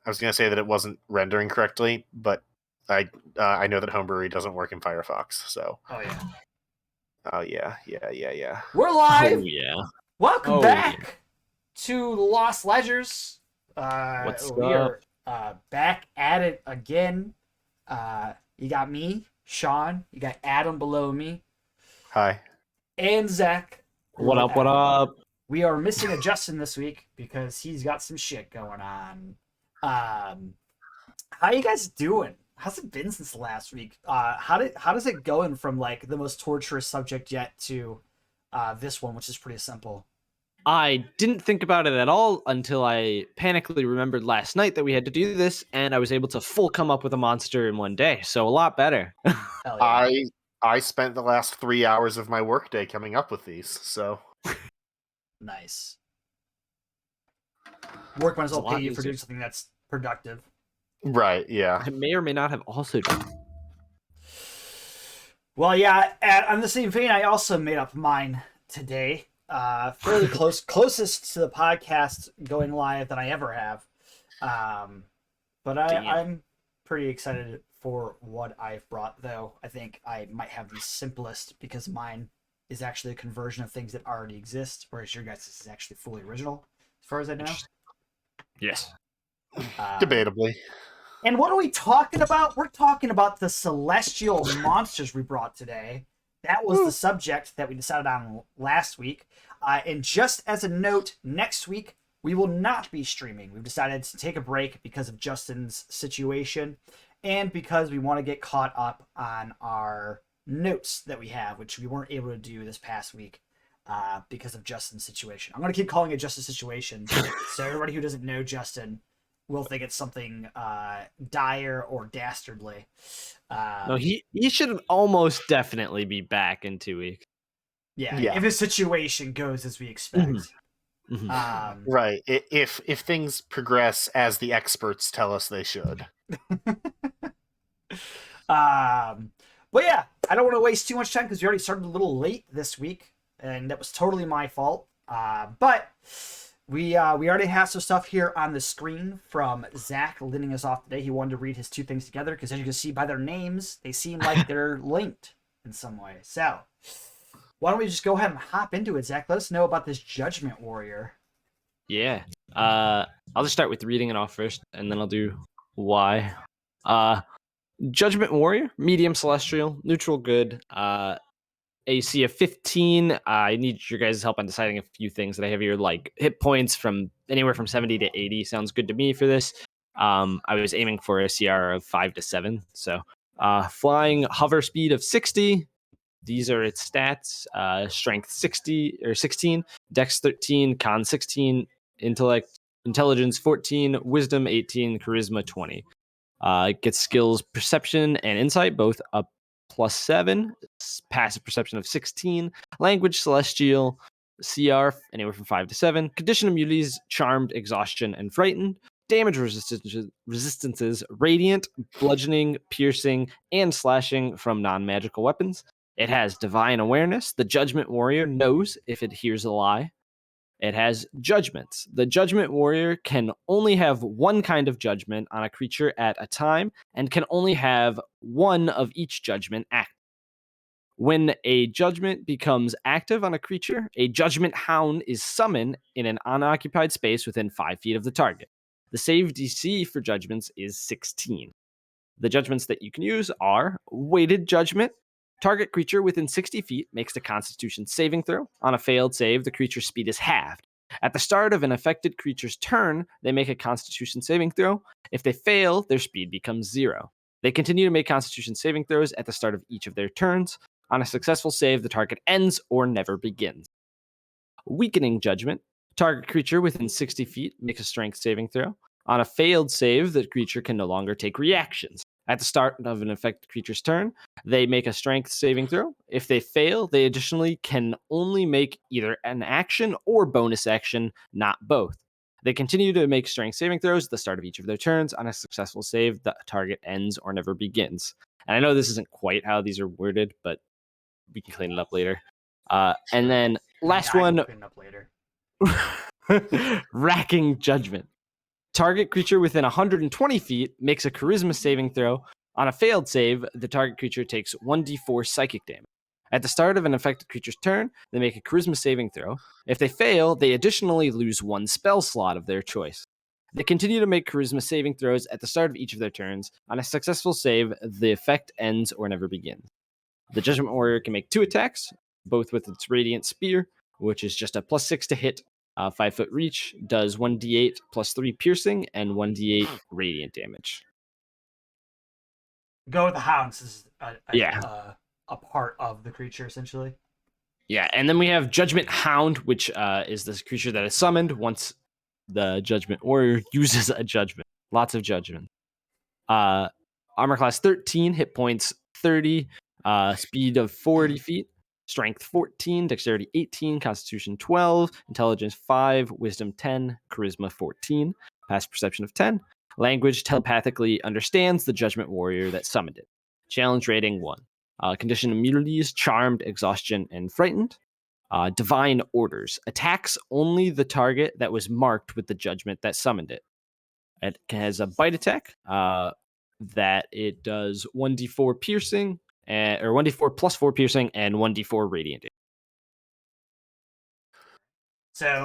was going to say that it wasn't rendering correctly, but I know that homebrew doesn't work in Firefox, so. Oh, yeah. Oh, yeah. We're live! Oh, yeah. Welcome back to the Lost Ledgers. What's we up? are back at it again. You got me, Shawn. You got Adam below me. Hi. And Zach. What up, what up? We are missing a Justin this week because he's got some shit going on. How you guys doing? How's it been since last week? How does it going from like the most torturous subject yet to this one, which is pretty simple? I didn't think about it at all until I panically remembered last night that we had to do this, and I was able to full come up with a monster in one day, so a lot better. Hell yeah. I spent the last 3 hours of my workday coming up with these, so. Nice. Work might as well It's a lot pay you for easier. doing something that's productive. Right, yeah. I may or may not have also done. Well, yeah, on the same vein, I also made up mine today. Fairly closest to the podcast going live that I ever have. But I'm pretty excited for what I've brought, though. I think I might have the simplest because mine is actually a conversion of things that already exist, whereas your guys' is actually fully original, as far as I know. Yes. Debatably. And what are we talking about? We're talking about the celestial monsters we brought today. That was the subject that we decided on last week. And just as a note, next week we will not be streaming. We've decided to take a break because of Justin's situation and because we want to get caught up on our notes that we have, which we weren't able to do this past week because of Justin's situation. I'm going to keep calling it Justin's situation. So everybody who doesn't know Justin will think it's something dire or dastardly. No, he should almost definitely be back in 2 weeks. Yeah, Yeah. if his situation goes as we expect. Mhm. Right. If things progress as the experts tell us they should. But yeah, I don't want to waste too much time because we already started a little late this week, and that was totally my fault. But we already have some stuff here on the screen from Zach leading us off today. He wanted to read his two things together because, as you can see by their names, they seem like they're linked in some way. So why don't we just go ahead and hop into it, Zach? Let us know about this Judgment Warrior. Yeah. I'll just start with reading it off first, and then I'll do why. Judgment Warrior, medium celestial, neutral good. AC of 15. I need your guys' help on deciding a few things that I have here, like hit points from anywhere from 70 to 80. Sounds good to me for this. I was aiming for a CR of 5 to 7. So flying, hover speed of 60. These are its stats. Strength 60 or 16, Dex 13, Con 16, Intelligence 14, Wisdom 18, Charisma 20. It gets skills Perception and Insight, both up +7, passive perception of 16, language Celestial, CR anywhere from 5 to 7, condition immunities Charmed, Exhaustion, and Frightened, damage resistances Radiant, Bludgeoning, Piercing, and Slashing from non-magical weapons. It has Divine Awareness. The Judgment Warrior knows if it hears a lie. It has judgments. The Judgment Warrior can only have one kind of judgment on a creature at a time and can only have one of each judgment active. When a judgment becomes active on a creature, a judgment hound is summoned in an unoccupied space within 5 feet of the target. The save DC for judgments is 16. The judgments that you can use are Weighted Judgment. Target creature within 60 feet makes a Constitution saving throw. On a failed save, the creature's speed is halved. At the start of an affected creature's turn, they make a Constitution saving throw. If they fail, their speed becomes 0. They continue to make Constitution saving throws at the start of each of their turns. On a successful save, the target ends or never begins. Weakening Judgment. Target creature within 60 feet makes a Strength saving throw. On a failed save, the creature can no longer take reactions. At the start of an affected creature's turn, they make a Strength saving throw. If they fail, they additionally can only make either an action or bonus action, not both. They continue to make Strength saving throws at the start of each of their turns. On a successful save, the target ends or never begins. And I know this isn't quite how these are worded, but we can clean it up later. And then last I can one, clean it up later. Racking Judgment. Target creature within 120 feet makes a charisma saving throw. On a failed save, the target creature takes 1d4 psychic damage. At the start of an affected creature's turn, they make a charisma saving throw. If they fail, they additionally lose 1 spell slot of their choice. They continue to make charisma saving throws at the start of each of their turns. On a successful save, the effect ends or never begins. The Judgment Warrior can make 2 attacks, both with its Radiant Spear, which is just a +6 to hit, 5-foot reach, does 1d8 plus 3 piercing, and 1d8 radiant damage. Go with the hounds is Yeah. a part of the creature, essentially. Yeah, and then we have Judgment Hound, which is this creature that is summoned once the Judgment Warrior uses a judgment. Lots of judgment. Armor class 13, hit points 30, speed of 40 feet, strength 14, dexterity 18, constitution 12, intelligence 5, wisdom 10, charisma 14, passive perception of 10. Language telepathically understands the Judgment Warrior that summoned it. Challenge rating 1. Condition immunities, charmed, exhaustion, and frightened. Divine orders. Attacks only the target that was marked with the judgment that summoned it. It has a bite attack that it does 1d4 piercing, or 1d4 plus 4 piercing, and 1d4 radiant damage.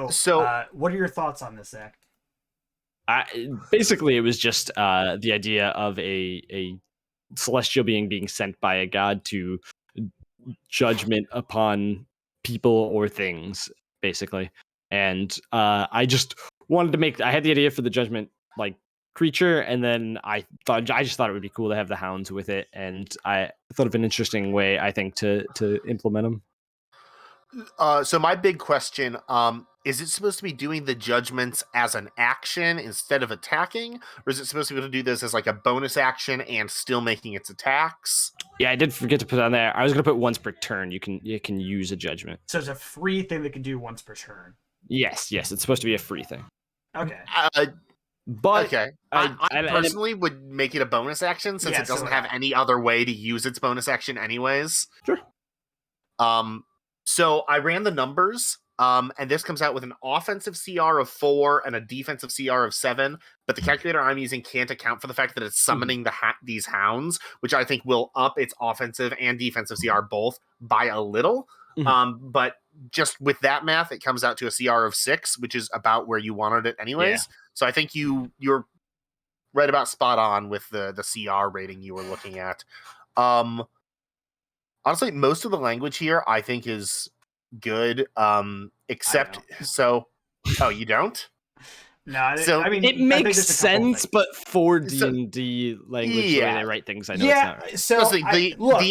So, what are your thoughts on this, Zach? Basically, it was just the idea of a celestial being sent by a god to judgment upon people or things, basically. And I just wanted to make. I had the idea for the judgment creature, and then I just thought it would be cool to have the hounds with it, and I thought of an interesting way, I think, to implement them. So my big question, is it supposed to be doing the judgments as an action instead of attacking? Or is it supposed to be able to do this as like a bonus action and still making its attacks? Yeah, I did forget to put on there. I was going to put once per turn. You can use a judgment. So it's a free thing that can do once per turn. Yes, it's supposed to be a free thing. Okay. But okay. I personally would make it a bonus action since it doesn't have any other way to use its bonus action anyways. Sure. So I ran the numbers, and this comes out with an offensive CR of 4 and a defensive CR of 7, but the calculator I'm using can't account for the fact that it's summoning these hounds, which I think will up its offensive and defensive CR both by a little. But just with that math, it comes out to a CR of 6, which is about where you wanted it anyways. Yeah. So I think you're right about spot on with the CR rating you were looking at. Honestly, most of the language here I think is good, except so. Oh, you don't? No, so I mean it makes sense, but for D&D language, the way they write things, I know it's not right. So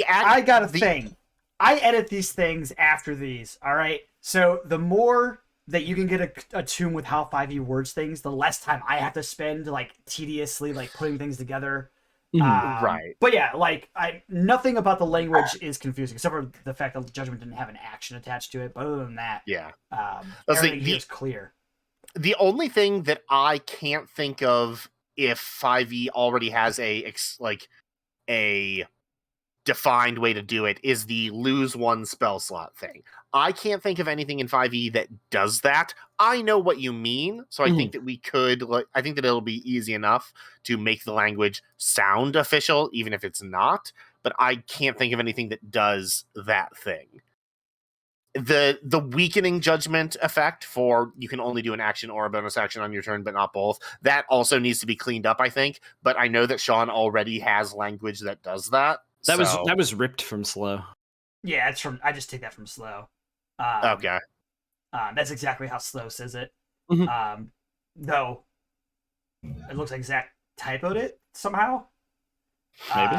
I got a thing. I edit these things after these. All right. So the more that you can get attuned with how 5e words things, the less time I have to spend tediously putting things together. Right. But yeah, nothing about the language is confusing, except for the fact that Judgment didn't have an action attached to it. But other than that, everything here is clear. The only thing that I can't think of if 5e already has a defined way to do it is the lose 1 spell slot thing. I can't think of anything in 5e that does that. I know what you mean, so I think that we could. I think that it'll be easy enough to make the language sound official, even if it's not. But I can't think of anything that does that thing. The weakening judgment effect for you can only do an action or a bonus action on your turn, but not both. That also needs to be cleaned up, I think. But I know that Shawn already has language that does that. That was ripped from Slow. Yeah, it's from. I just take that from Slow. Okay. That's exactly how Slow says it. Though it looks like Zach typoed it somehow. Maybe.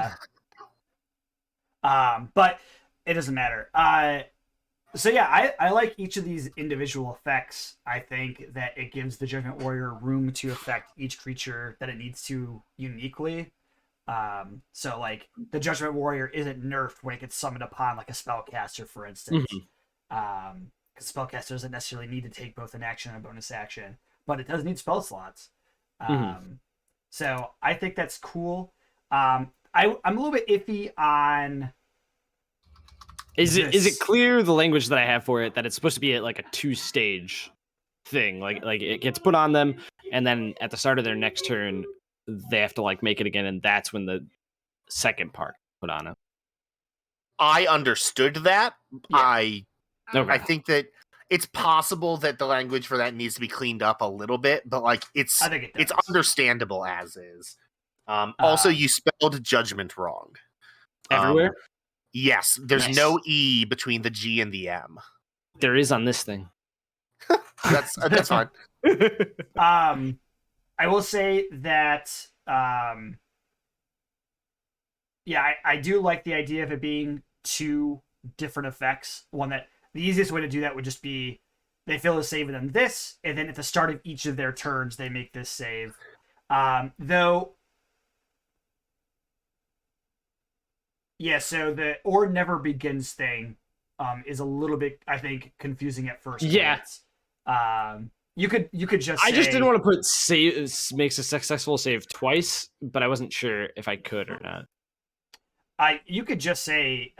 But it doesn't matter. So yeah, I like each of these individual effects. I think that it gives the Judgment Warrior room to affect each creature that it needs to uniquely. So the Judgment Warrior isn't nerfed when it gets summoned upon a spellcaster, for instance. Because spellcaster doesn't necessarily need to take both an action and a bonus action, but it does need spell slots. So I think that's cool. I'm a little bit iffy on. Is it clear the language that I have for it that it's supposed to be a 2-stage thing? Like it gets put on them, and then at the start of their next turn, they have to like make it again, and that's when the second part put on it. I understood that. Yeah. I think that it's possible that the language for that needs to be cleaned up a little bit, but like I think it does. it's understandable as is. Also, you spelled judgment wrong. Everywhere? Yes, there's Nice. no E between the G and the M. There is on this thing. That's fine. I will say that I do like the idea of it being two different effects. One that the easiest way to do that would just be they fail to save and then this, and then at the start of each of their turns they make this save. Though, yeah, so the or never begins thing is a little bit, I think, confusing at first. Yeah. You could just I say, just didn't want to put save makes a successful save twice, but I wasn't sure if I could or not. You could just say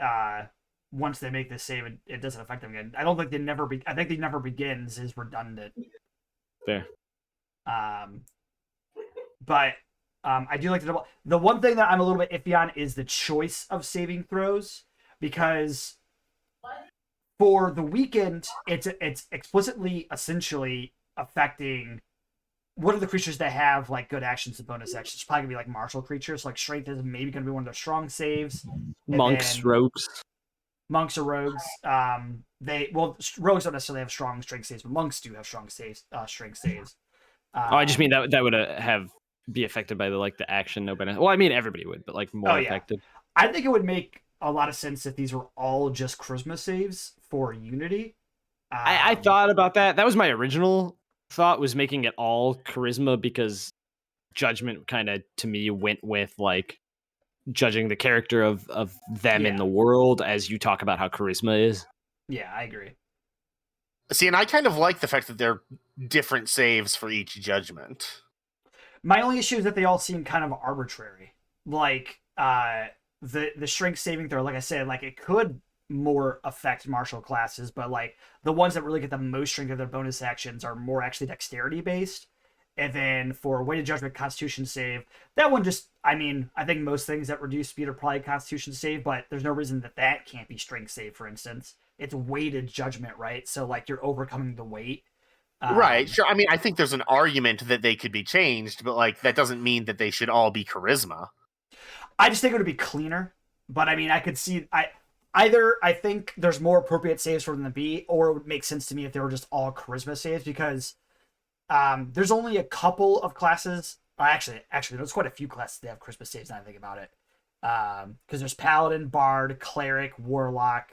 once they make this save, it doesn't affect them again. I don't think I think the never begins is redundant. Fair. But I do like the double. The one thing that I'm a little bit iffy on is the choice of saving throws, because for the weakened, it's explicitly essentially affecting what are the creatures that have like good actions and bonus actions. It's probably gonna be like martial creatures. Like strength is maybe gonna be one of their strong saves. Monks, rogues. Monks or rogues. Rogues don't necessarily have strong strength saves, but monks do have strong strength saves. I just mean that would be affected by the action no benefit. Well, I mean everybody would, but like more affected. I think it would make a lot of sense if these were all just charisma saves for Unity. I thought about that. That was my original thought, was making it all charisma, because judgment kind of to me went with like judging the character of them in the world, as you talk about how charisma is. Yeah, I agree. See, and I kind of like the fact that they're different saves for each judgment. My only issue is that they all seem kind of arbitrary. Like the strength saving throw, like I said, like it could more affect martial classes, but like the ones that really get the most strength of their bonus actions are more actually dexterity based. And then for weighted judgment constitution save, that one just, I mean, I think most things that reduce speed are probably constitution save, but there's no reason that can't be strength save, for instance. It's weighted judgment, right? So like you're overcoming the weight. Right, sure. I mean, I think there's an argument that they could be changed, but like that doesn't mean that they should all be charisma. I just think it would be cleaner, but I mean, I could see I think there's more appropriate saves for them to be, or it would make sense to me if they were just all charisma saves, because there's only a couple of classes. Actually, there's quite a few classes that have charisma saves. Now I think about it, because there's paladin, bard, cleric, warlock,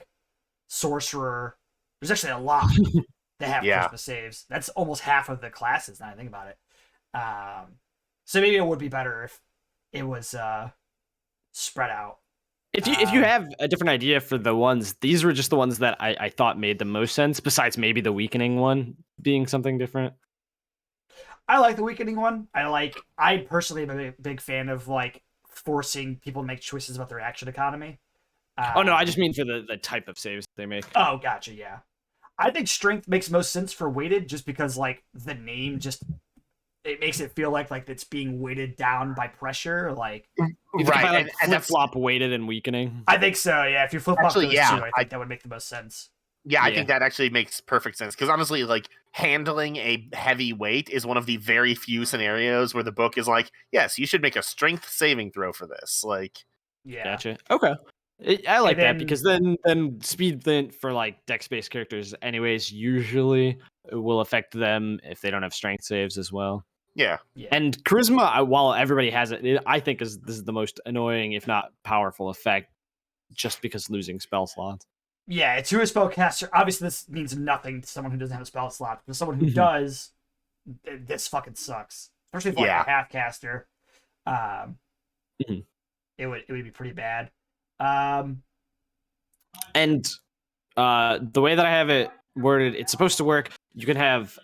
sorcerer. There's actually a lot that have charisma saves. That's almost half of the classes. Now I think about it. So maybe it would be better if it was spread out. If you have a different idea for the ones, these were just the ones that I thought made the most sense, besides maybe the weakening one being something different. I like the weakening one. I personally am a big fan of like forcing people to make choices about their action economy. Oh no, I just mean for the type of saves they make. Oh, gotcha, yeah. I think strength makes most sense for weighted, just because like the name just it makes it feel like it's being weighted down by pressure, like right. And flip flop weighted and weakening. I think so. Yeah, if you flip flop those two, I think that would make the most sense. Yeah, I think that actually makes perfect sense, because honestly, like handling a heavy weight is one of the very few scenarios where the book is like, yes, you should make a strength saving throw for this. Like, yeah, gotcha. Okay. I like that, because then speed for like dex-based characters anyways usually will affect them if they don't have strength saves as well. Yeah. And charisma, while everybody has it, I think this is the most annoying, if not powerful effect, just because losing spell slots. Yeah, it's who a spellcaster. Obviously, this means nothing to someone who doesn't have a spell slot. But someone who does, this fucking sucks. Especially for like a half caster. It would be pretty bad. And the way that I have it worded, it's supposed to work. You can have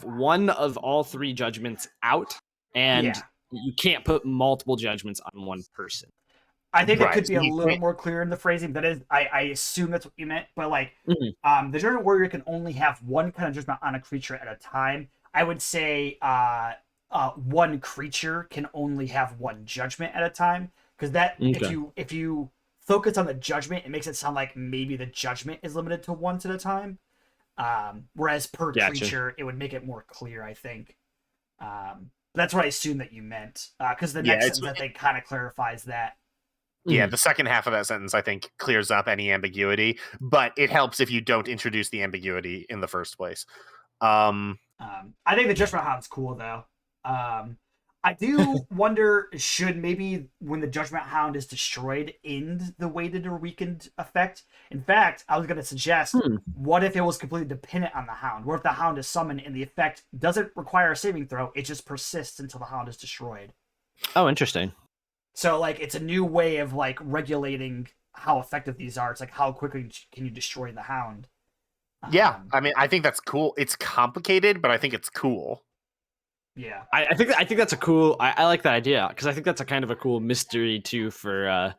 one of all three judgments out, and you can't put multiple judgments on one person. I think it could be a little more clear in the phrasing. That is, I assume that's what you meant. But like, the Judgment Warrior can only have one kind of judgment on a creature at a time. I would say one creature can only have one judgment at a time, because that Okay. if you focus on the judgment, it makes it sound like maybe the judgment is limited to once at a time. Whereas per Gotcha. creature, it would make it more clear, I think. That's what I assume that you meant, because the Yeah, next it's sentence I think kind of clarifies that. yeah, Mhm. the second half of that sentence I think clears up any ambiguity, but it helps if you don't introduce the ambiguity in the first place. I think the Judgment Hound's cool though. I do wonder, should maybe when the Judgment Hound is destroyed end the weighted or weakened effect? In fact, I was going to suggest, Hmm. what if it was completely dependent on the Hound? What if the Hound is summoned and the effect doesn't require a saving throw? It just persists until the Hound is destroyed. Oh, interesting. So like it's a new way of like regulating how effective these are. It's like how quickly can you destroy the Hound? Yeah, I mean, I think that's cool. It's complicated, but I think it's cool. Yeah. I think that's a cool. I like that idea because I think that's a kind of a cool mystery too for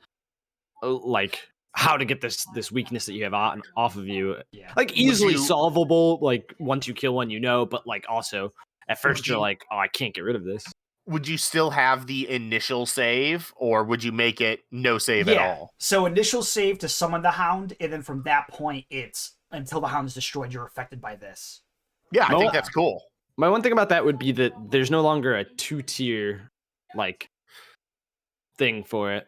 like how to get this weakness that you have on off of you, Yeah. like easily solvable. Like once you kill one, but like also at first you're like, oh, I can't get rid of this. Would you still have the initial save, or would you make it no save at all? So initial save to summon the Hound, and then from that point, it's until the Hound is destroyed, you're affected by this. Yeah, I think that's cool. My one thing about that would be that there's no longer a 2-tier like thing for it.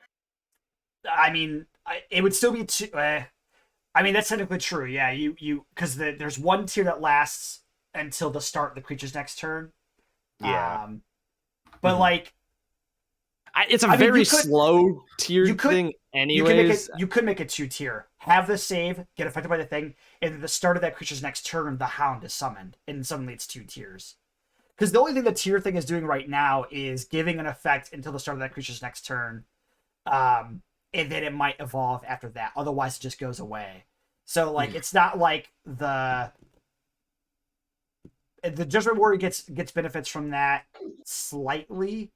I mean, it would still be two. I mean, that's technically true. Yeah, you because there's one tier that lasts until the start of the creature's next turn. Yeah. But like, it's a very slow tier thing. Anyways, you could make it 2-tier. Have the save, get affected by the thing, and at the start of that creature's next turn, the Hound is summoned, and suddenly it's 2 tiers. Because the only thing the tier thing is doing right now is giving an effect until the start of that creature's next turn, and then it might evolve after that. Otherwise, it just goes away. So like, it's not like the Judgment Warrior gets benefits from that slightly.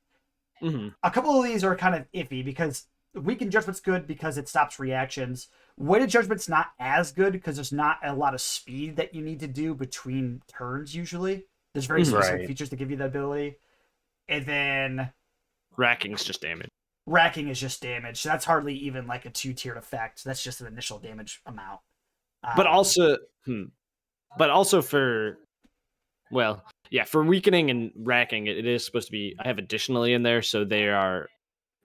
A couple of these are kind of iffy because Weakened Judgment's good because it stops reactions. Weighted Judgment's not as good because there's not a lot of speed that you need to do between turns usually. There's very specific features to give you the ability. And then Racking is just damage. Racking is just damage. So that's hardly even like a 2-tiered effect. That's just an initial damage amount. But also for for weakening and racking, it is supposed to be. I have additionally in there, so they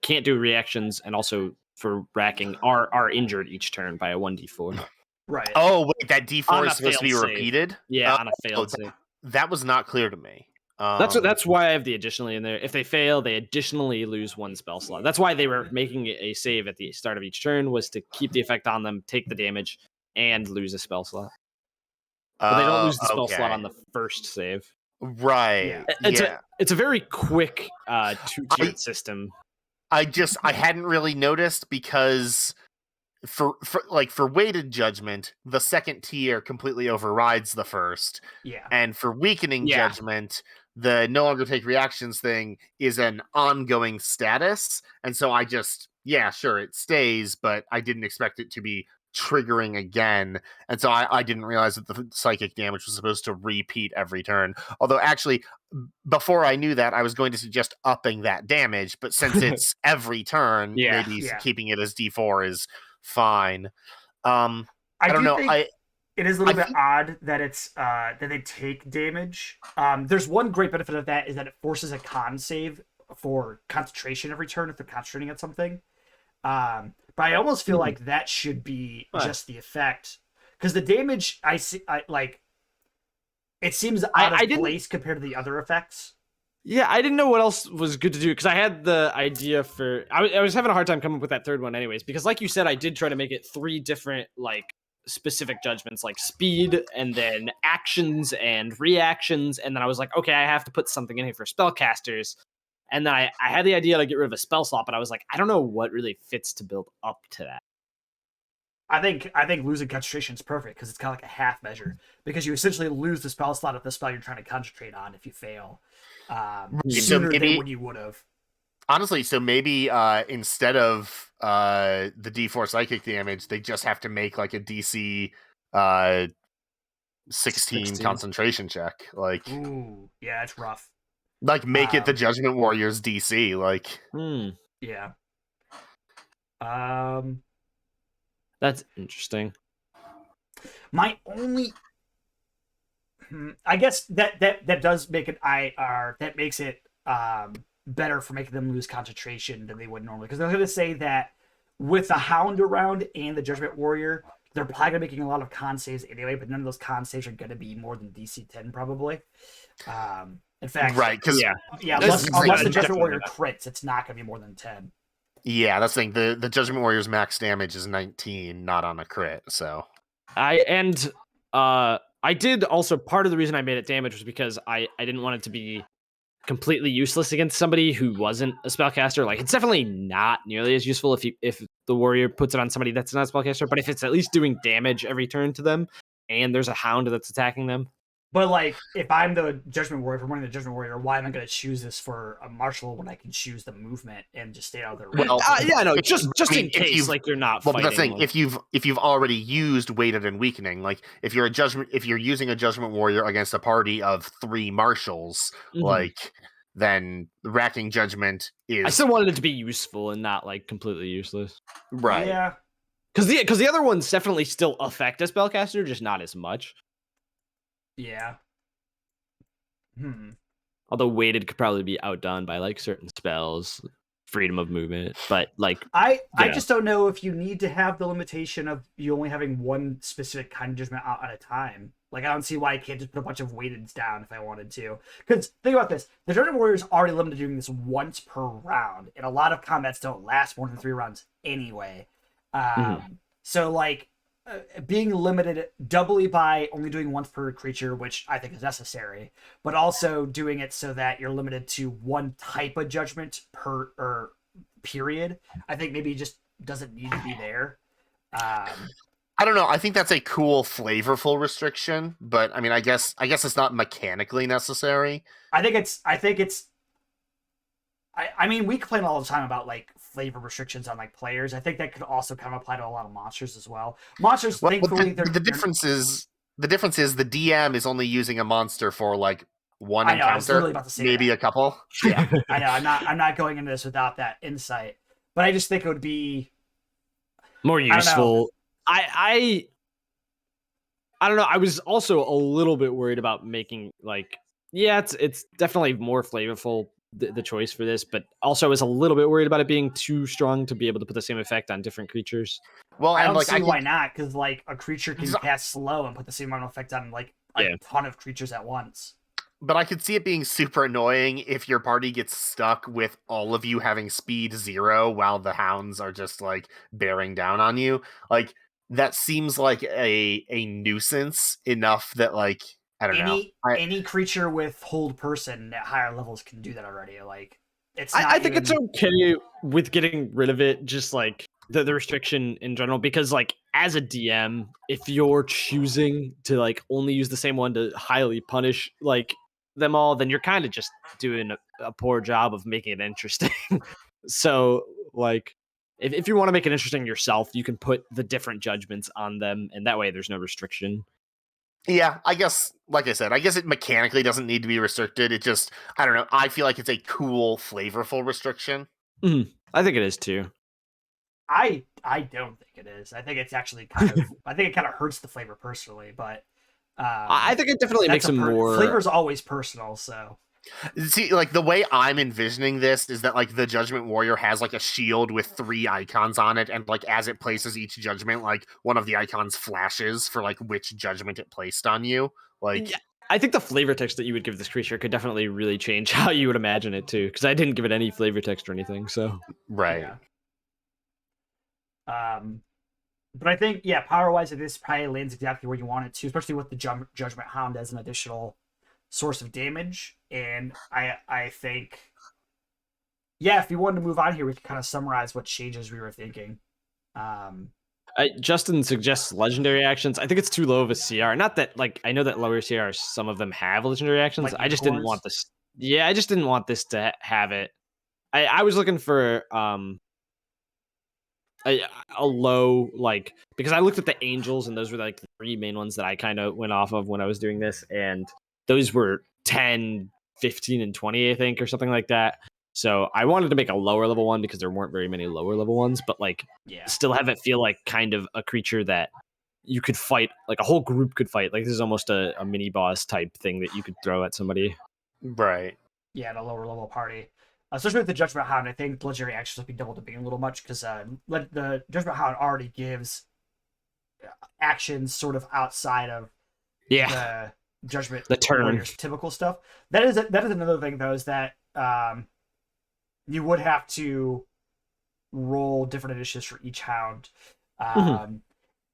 can't do reactions, and also for racking are injured each turn by a 1d4. Right. Oh wait, that d4 is supposed to be repeated. Yeah, on a failed save. That was not clear to me. That's why I have the additionally in there. If they fail, they additionally lose 1 spell slot. That's why they were making a save at the start of each turn, was to keep the effect on them, take the damage, and lose a spell slot. But they don't lose the spell slot on the first save. Right. It's a very quick 2-tiered system. I hadn't really noticed because for weighted judgment, the second tier completely overrides the first. Yeah. And for weakening judgment, the no longer take reactions thing is an ongoing status. And so I just, sure, it stays, but I didn't expect it to be triggering again. And so I didn't realize that the psychic damage was supposed to repeat every turn. Although actually, before I knew that, I was going to suggest upping that damage, but since it's every turn, maybe keeping it as D4 is fine. I don't know. It is a little bit odd that it's that they take damage. There's one great benefit of that is that it forces a con save for concentration every turn if they're concentrating on something. But I almost feel like that should be just the effect, because the damage I see, it seems out of place compared to the other effects. Yeah, I didn't know what else was good to do because I had the idea for. I was having a hard time coming up with that third one, anyways. Because, like you said, I did try to make it 3 different specific judgments, like speed, and then actions and reactions, and then I was like, okay, I have to put something in here for spellcasters. And then I had the idea to get rid of a spell slot, but I was like, I don't know what really fits to build up to that. I think losing concentration is perfect because it's kind of like a half measure, because you essentially lose the spell slot of the spell you're trying to concentrate on if you fail sooner than when you would have. Honestly, so maybe instead of the D4 psychic damage, they just have to make like a DC 16 16. concentration check. Like, Ooh, yeah, it's rough. make it the Judgment Warrior's DC. Like, Yeah. That's interesting. My only, I guess that does make it that makes it better for making them lose concentration than they would normally. Because I was going to say that with the Hound around and the Judgment Warrior, they're probably going to be making a lot of con saves anyway, but none of those con saves are going to be more than DC 10 probably. In fact, right? Because unless the Judgment Warrior crits, it's not going to be more than 10. Yeah, that's the thing. The Judgment Warrior's max damage is 19, not on a crit. So I did also, part of the reason I made it damage was because I didn't want it to be completely useless against somebody who wasn't a spellcaster. Like, it's definitely not nearly as useful if the warrior puts it on somebody that's not a spellcaster, but if it's at least doing damage every turn to them and there's a hound that's attacking them. But like, if I'm the Judgment Warrior, if I'm running the Judgment Warrior, why am I going to choose this for a martial when I can choose the movement and just stay out of their range? Well, yeah, no, just in case, like, you're not fighting. But the thing, like, if you've already used weighted and weakening, like if you're using a Judgment Warrior against a party of 3 marshals, like, then racking judgment is. I still wanted it to be useful and not like completely useless. Right. Yeah. Because the other ones definitely still affect a spellcaster, just not as much. Yeah. Although weighted could probably be outdone by like certain spells, freedom of movement, but like I just don't know if you need to have the limitation of you only having one specific kind of judgment out at a time. Like, I don't see why I can't just put a bunch of weighteds down if I wanted to. Because think about this: the Judgment Warrior is already limited to doing this once per round, and a lot of combats don't last more than 3 rounds anyway. So like, being limited doubly by only doing once per creature, which I think is necessary, but also doing it so that you're limited to one type of judgment per period, I think maybe just doesn't need to be there. I don't know. I think that's a cool, flavorful restriction, but I mean, I guess it's not mechanically necessary. I mean, we complain all the time about like flavor restrictions on like players. I think that could also kind of apply to a lot of monsters as well. Monsters, thankfully, the difference is the DM is only using a monster for like one encounter. I was literally about to say maybe a couple. Yeah, I know. I'm not going into this without that insight, but I just think it would be more useful. I don't know. I was also a little bit worried about making like, yeah, it's definitely more flavorful, the choice for this, but also I was a little bit worried about it being too strong to be able to put the same effect on different creatures. Well, I don't see why not, because like a creature can cast slow and put the same amount of effect on like a ton of creatures at once. But I could see it being super annoying if your party gets stuck with all of you having speed 0 while the hounds are just like bearing down on you. Like, that seems like a nuisance enough that like, I don't know. Any creature with hold person at higher levels can do that already. Like, it's. I think it's okay with getting rid of it, just like the restriction in general, because like as a DM, if you're choosing to like only use the same one to highly punish like them all, then you're kind of just doing a poor job of making it interesting. So like, if you want to make it interesting yourself, you can put the different judgments on them, and that way there's no restriction. Yeah, I guess, like I said, I guess it mechanically doesn't need to be restricted. It just, I don't know, I feel like it's a cool, flavorful restriction. I think it is too. I don't think it is. I think it's actually kind of, I think it kind of hurts the flavor personally, but I think it definitely makes them more. Flavor's always personal, so. See, like, the way I'm envisioning this is that, like, the Judgment Warrior has, like, a shield with 3 icons on it, and, like, as it places each judgment, like, one of the icons flashes for, like, which judgment it placed on you. Like, yeah, I think the flavor text that you would give this creature could definitely really change how you would imagine it, too, because I didn't give it any flavor text or anything, so. Right. Yeah. But I think, yeah, power-wise, this probably lands exactly where you want it to, especially with the Judgment Hound as an additional source of damage. And I think, yeah, if you wanted to move on here, we could kind of summarize what changes we were thinking. Justin suggests legendary actions. I think it's too low of a CR. Not that, like, I know that lower CRs, some of them have legendary actions. Like, I just didn't want this. Yeah, I just didn't want this to have it. I was looking for a low, like, because I looked at the angels and those were like the 3 main ones that I kind of went off of when I was doing this, and those were 10, 15, and 20, I think, or something like that. So I wanted to make a lower level one because there weren't very many lower level ones, but like still have it feel like kind of a creature that you could fight, like a whole group could fight. Like this is almost a mini boss type thing that you could throw at somebody. Right. Yeah, at a lower level party. Especially with the Judgment Hound, I think legendary actions will be double dipping a little much because the Judgment Hound already gives actions sort of outside of the Judgment the turn Warrior's typical stuff. That is another thing though, is that you would have to roll different initiatives for each hound.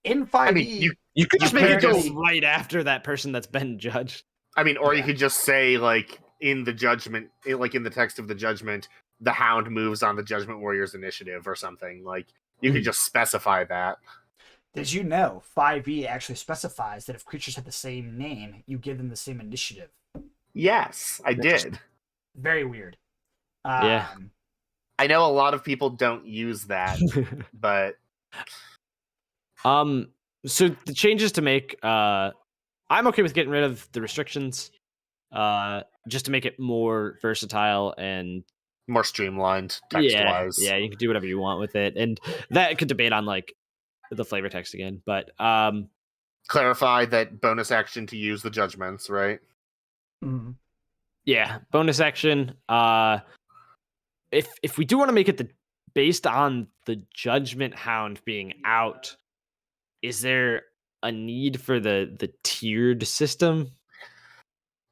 In 5e, I mean, you could just make it go right after that person that's been judged. I mean, or you could just say, like, in the judgment, like in the text of the judgment, the hound moves on the Judgment Warrior's initiative or something. Like, you could just specify that. Did you know 5e actually specifies that if creatures have the same name, you give them the same initiative? Yes, I did. Very weird. Yeah. I know a lot of people don't use that, but... So the changes to make, I'm okay with getting rid of the restrictions, just to make it more versatile and more streamlined text-wise. Yeah, you can do whatever you want with it, and that could debate on like the flavor text again. But clarify that bonus action to use the judgments, right? Mm-hmm. Yeah, bonus action. If we do want to make it based on the Judgment Hound being out, is there a need for the tiered system?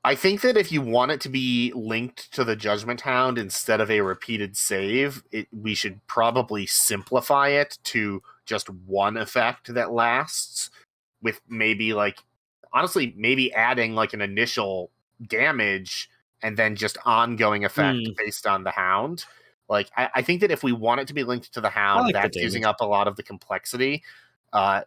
I think that if you want it to be linked to the Judgment Hound instead of a repeated save, we should probably simplify it to just one effect that lasts, with maybe maybe adding like an initial damage and then just ongoing effect based on the Hound. Like, I think that if we want it to be linked to the Hound, that's using up a lot of the complexity.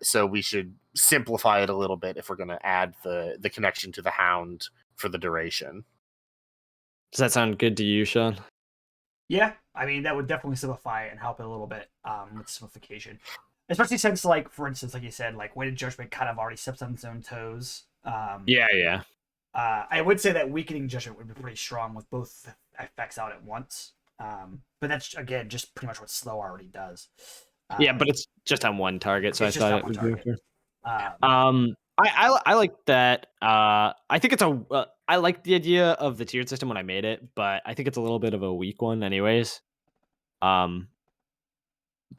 So we should simplify it a little bit if we're going to add the connection to the Hound for the duration. Does that sound good to you, Shawn? Yeah, I mean, that would definitely simplify it and help it a little bit with simplification. Especially since, like, for instance, like you said, like, Weighted Judgment kind of already steps on its own toes. Yeah. I would say that Weakening Judgment would be pretty strong with both effects out at once. But that's, again, just pretty much what Slow already does. Yeah, but it's just on one target, so I thought it was good. I like that. I think it's I like the idea of the tiered system when I made it, but I think it's a little bit of a weak one, anyways. But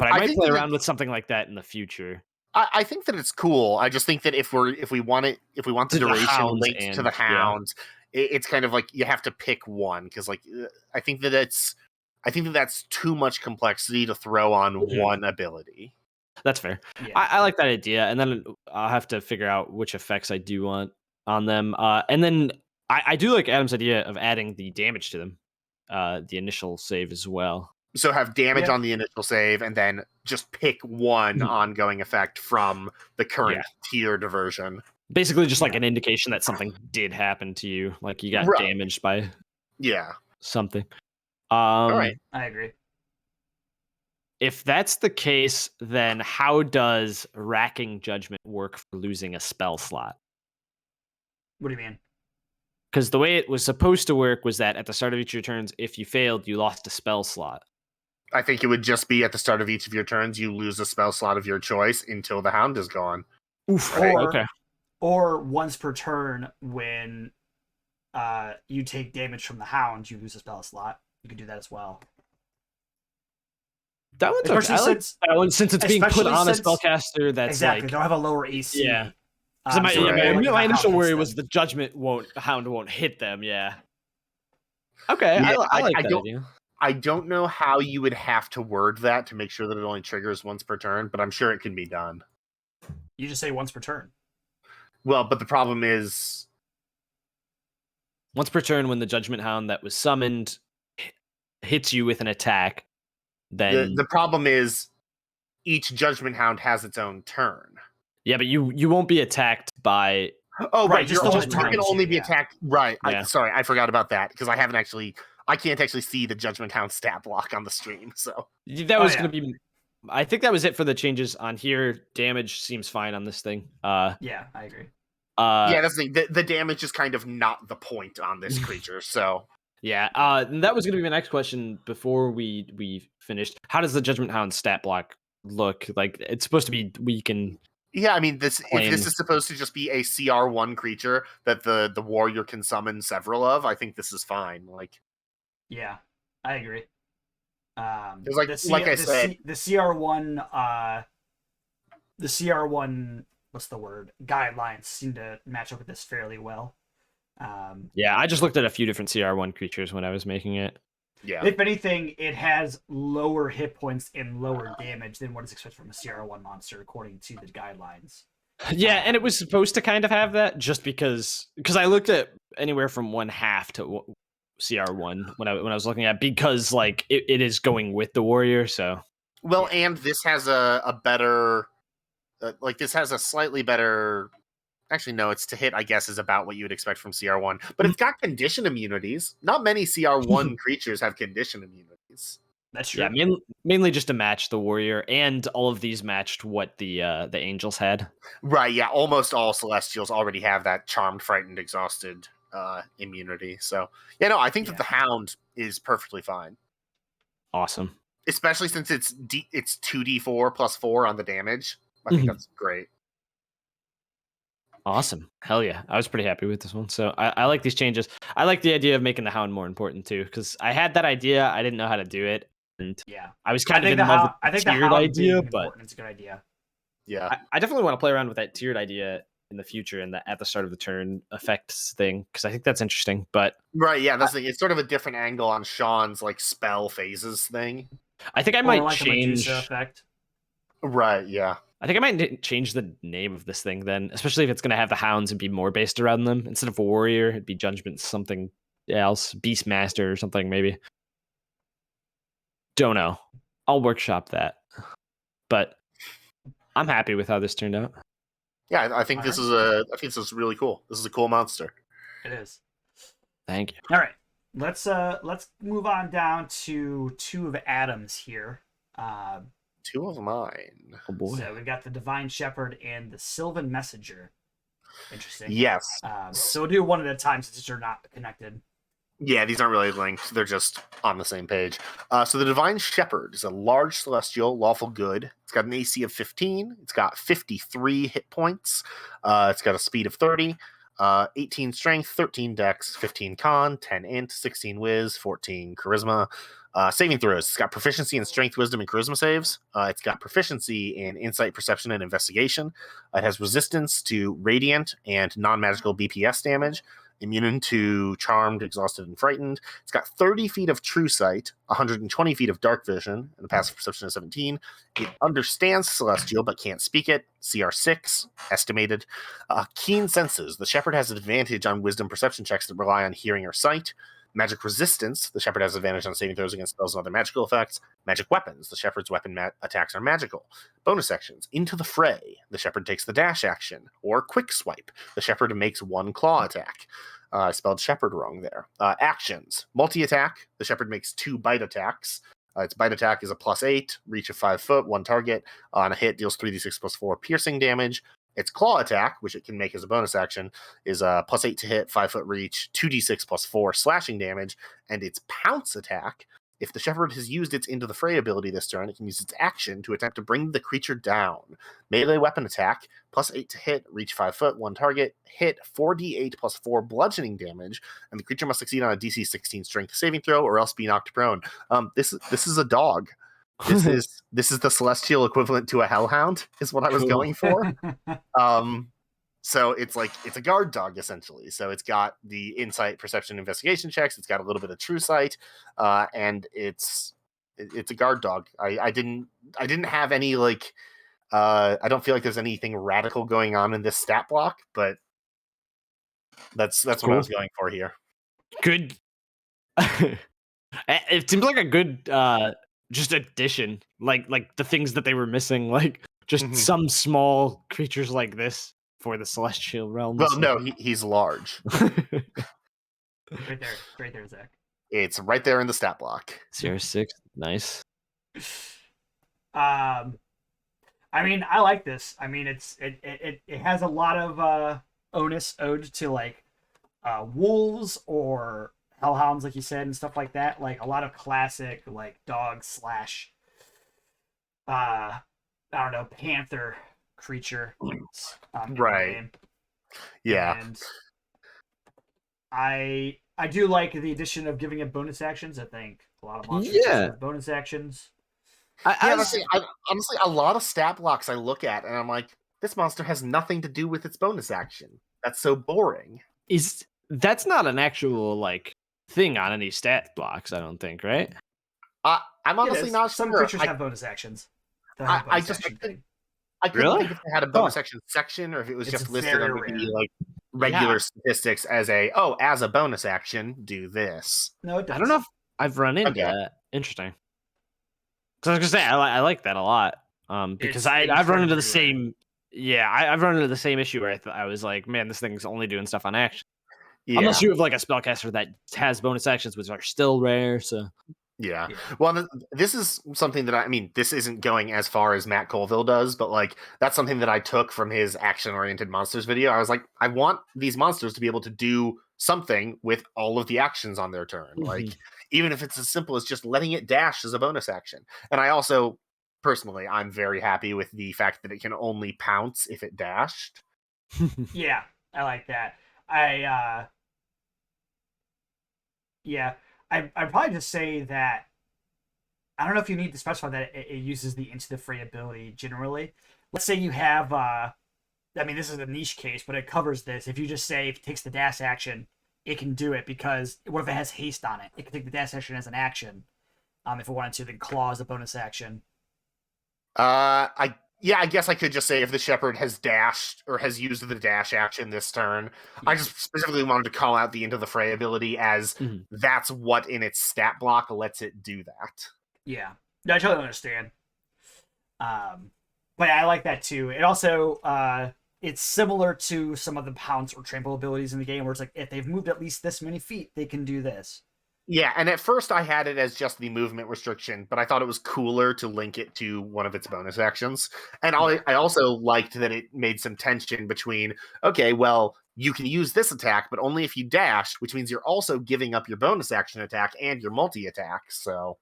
I might play around with something like that in the future. I think that it's cool. I just think that if we want the duration linked to the Hound, it's kind of like you have to pick one, because like I think that's too much complexity to throw on one ability. That's fair. Yeah. I like that idea, and then I'll have to figure out which effects I do want on them. And then I do like Adam's idea of adding the damage to them, the initial save as well. So have damage on the initial save, and then just pick one ongoing effect from the current tiered version. Basically, just like an indication that something did happen to you, like you got damaged by something. All right, I agree. If that's the case, then how does Racking Judgment work for losing a spell slot? What do you mean? Because the way it was supposed to work was that at the start of each of your turns, if you failed, you lost a spell slot. I think it would just be at the start of each of your turns, you lose a spell slot of your choice until the Hound is gone. Oof. Right? Or once per turn, when you take damage from the Hound, you lose a spell slot. You can do that as well. That one's okay. I like that one since it's being put on a spellcaster that's exactly. They'll have a lower AC. Yeah. My initial worry was the Hound won't hit them. Yeah. Okay, I like that idea. I don't know how you would have to word that to make sure that it only triggers once per turn, but I'm sure it can be done. You just say once per turn. Well, but the problem is once per turn when the Judgment Hound that was summoned hits you with an attack. Then the problem is each Judgment Hound has its own turn. Yeah, but you won't be attacked by. Oh, right. You can only be attacked. Right. Yeah. Sorry, I forgot about that because I can't actually see the Judgment Hound stat block on the stream. So that was going to be I think that was it for the changes on here. Damage seems fine on this thing. Yeah, I agree. Yeah, that's the thing. The damage is kind of not the point on this creature, so... Yeah, and that was going to be my next question before we finished. How does the Judgment Hound stat block look? Like, it's supposed to be weak and... Yeah, I mean, if plain. this is supposed to just be a CR1 creature that the warrior can summon several of, I think this is fine. Like, Yeah, I agree. like I said, the CR1, the CR1, what's the word? Guidelines seem to match up with this fairly well. Yeah, I just looked at a few different CR1 creatures when I was making it. yeah. If anything, it has lower hit points and lower damage than what is expected from a CR1 monster, according to the guidelines. Yeah, and it was supposed to kind of have that just because I looked at anywhere from 1/2 to CR1 when I was looking at, because like it is going with the warrior, so. Well, and this has a better, this has a slightly better. Actually, no, it's to hit, I guess, is about what you would expect from CR1. But it's got condition immunities. Not many CR1 creatures have condition immunities. That's true. Yeah, mainly just to match the warrior, and all of these matched what the angels had. Right, yeah, almost all Celestials already have that Charmed, Frightened, Exhausted immunity. So, yeah, no, I think that the Hound is perfectly fine. Awesome. Especially since it's 2d4 plus 4 on the damage. I think that's great. Awesome. Hell yeah. I was pretty happy with this one. So I like these changes. I like the idea of making the Hound more important too, because I had that idea. I didn't know how to do it. And I was kind of in love with the tiered idea, but it's a good idea. Yeah. I definitely want to play around with that tiered idea in the future and the at the start of the turn effects thing, because I think that's interesting. But right, yeah, that's it's sort of a different angle on Shawn's like spell phases thing. I think I might like change a Medusa effect. Right, yeah. I think I might change the name of this thing then, especially if it's going to have the Hounds and be more based around them. Instead of Warrior, it'd be Judgment something else, Beastmaster or something maybe. Don't know. I'll workshop that. But I'm happy with how this turned out. Yeah, I think this is this is really cool. This is a cool monster. It is. Thank you. All right. Let's move on down to two of Adam's here. Two of mine. Oh boy. So we've got the Divine Shepherd and the Sylvan Messenger. Interesting. Yes. So we'll do one at a time since they're not connected. Yeah, these aren't really linked. They're just on the same page. So the Divine Shepherd is a large celestial, lawful good. It's got an AC of 15. It's got 53 hit points. It's got a speed of 30. 18 strength, 13 dex, 15 con, 10 int, 16 whiz, 14 charisma. Saving throws. It's got proficiency in strength, wisdom, and charisma saves. It's got proficiency in insight, perception, and investigation. It has resistance to radiant and non-magical BPS damage. Immune to charmed, exhausted, and frightened. It's got 30 feet of true sight, 120 feet of dark vision, and a passive perception of 17. It understands Celestial but can't speak it. CR6, estimated. Keen senses. The Shepherd has an advantage on wisdom perception checks that rely on hearing or sight. Magic resistance. The Shepherd has advantage on saving throws against spells and other magical effects. Magic weapons. The Shepherd's weapon attacks are magical. Bonus actions. Into the fray. The Shepherd takes the dash action. Or quick swipe. The Shepherd makes one claw attack. I spelled Shepherd wrong there. Actions. Multi-attack. The Shepherd makes 2 bite attacks. Its bite attack is a +8, reach of 5 foot, 1 target. On a hit, deals 3d6 plus 4 piercing damage. Its claw attack, which it can make as a bonus action, is a +8 to hit, 5 foot reach, 2d6 plus 4 slashing damage. And its pounce attack, if the Shepherd has used its Into the Fray ability this turn, it can use its action to attempt to bring the creature down. Melee weapon attack, +8 to hit, reach 5 foot, 1 target, hit 4d8 plus 4 bludgeoning damage, and the creature must succeed on a DC 16 strength saving throw or else be knocked prone. This is a dog. This is the celestial equivalent to a hellhound, is what I was going for. So it's a guard dog essentially. So it's got the insight, perception, investigation checks. It's got a little bit of true sight, and it's a guard dog. I didn't have any I don't feel like there's anything radical going on in this stat block, but that's cool. What I was going for here. Good. It seems like a good just addition, like the things that they were missing, like just some small creatures like this for the celestial realms. Well, no, he's large. Right there, Zach. It's right there in the stat block. CR6, nice. I mean, I like this. I mean, it has a lot of onus owed to like wolves or hellhounds, like you said, and stuff like that. Like a lot of classic like dog slash I don't know, panther creature in the Right. game. Yeah. And I do like the addition of giving it bonus actions. I think a lot of monsters just Yeah. have bonus actions. Yeah, honestly, a lot of stat blocks I look at and I'm like, this monster has nothing to do with its bonus action. That's so boring. That's not an actual like thing on any stat blocks, I don't think, right? I'm honestly not Some sure. creatures have bonus actions. They have a bonus action thing. I couldn't Really? think if they had a bonus action section or if it was It's just listed very under rare. the like regular statistics as as a bonus action, do this. No, it does. I don't know if I've run into Okay. that. Interesting. Because I was gonna say I like that a lot. Because It's I've run into the incredibly rare. same. Yeah, I've run into the same issue where I was like, man, this thing's only doing stuff on action. Yeah. Unless you have like a spellcaster that has bonus actions, which are still rare. So Yeah. Well, this is something that I mean, this isn't going as far as Matt Colville does, but like that's something that I took from his action-oriented monsters video. I was like, I want these monsters to be able to do something with all of the actions on their turn. Like, even if it's as simple as just letting it dash as a bonus action. And I also, personally, I'm very happy with the fact that it can only pounce if it dashed. Yeah, I like that. I'd probably just say that I don't know if you need to specify that it uses the into the fray ability generally. Let's say you have I mean this is a niche case, but it covers this. If you just say if it takes the dash action, it can do it because what if it has haste on it? It can take the dash action as an action. If it wanted to, then claw as a bonus action. I guess I could just say if the shepherd has dashed or has used the dash action this turn. Yeah. I just specifically wanted to call out the into the fray ability as that's what in its stat block lets it do that. Yeah, I totally understand. But I like that too. It also it's similar to some of the pounce or trample abilities in the game, where it's like if they've moved at least this many feet, they can do this. Yeah, and at first I had it as just the movement restriction, but I thought it was cooler to link it to one of its bonus actions. And I also liked that it made some tension between, okay, well, you can use this attack, but only if you dash, which means you're also giving up your bonus action attack and your multi-attack, so...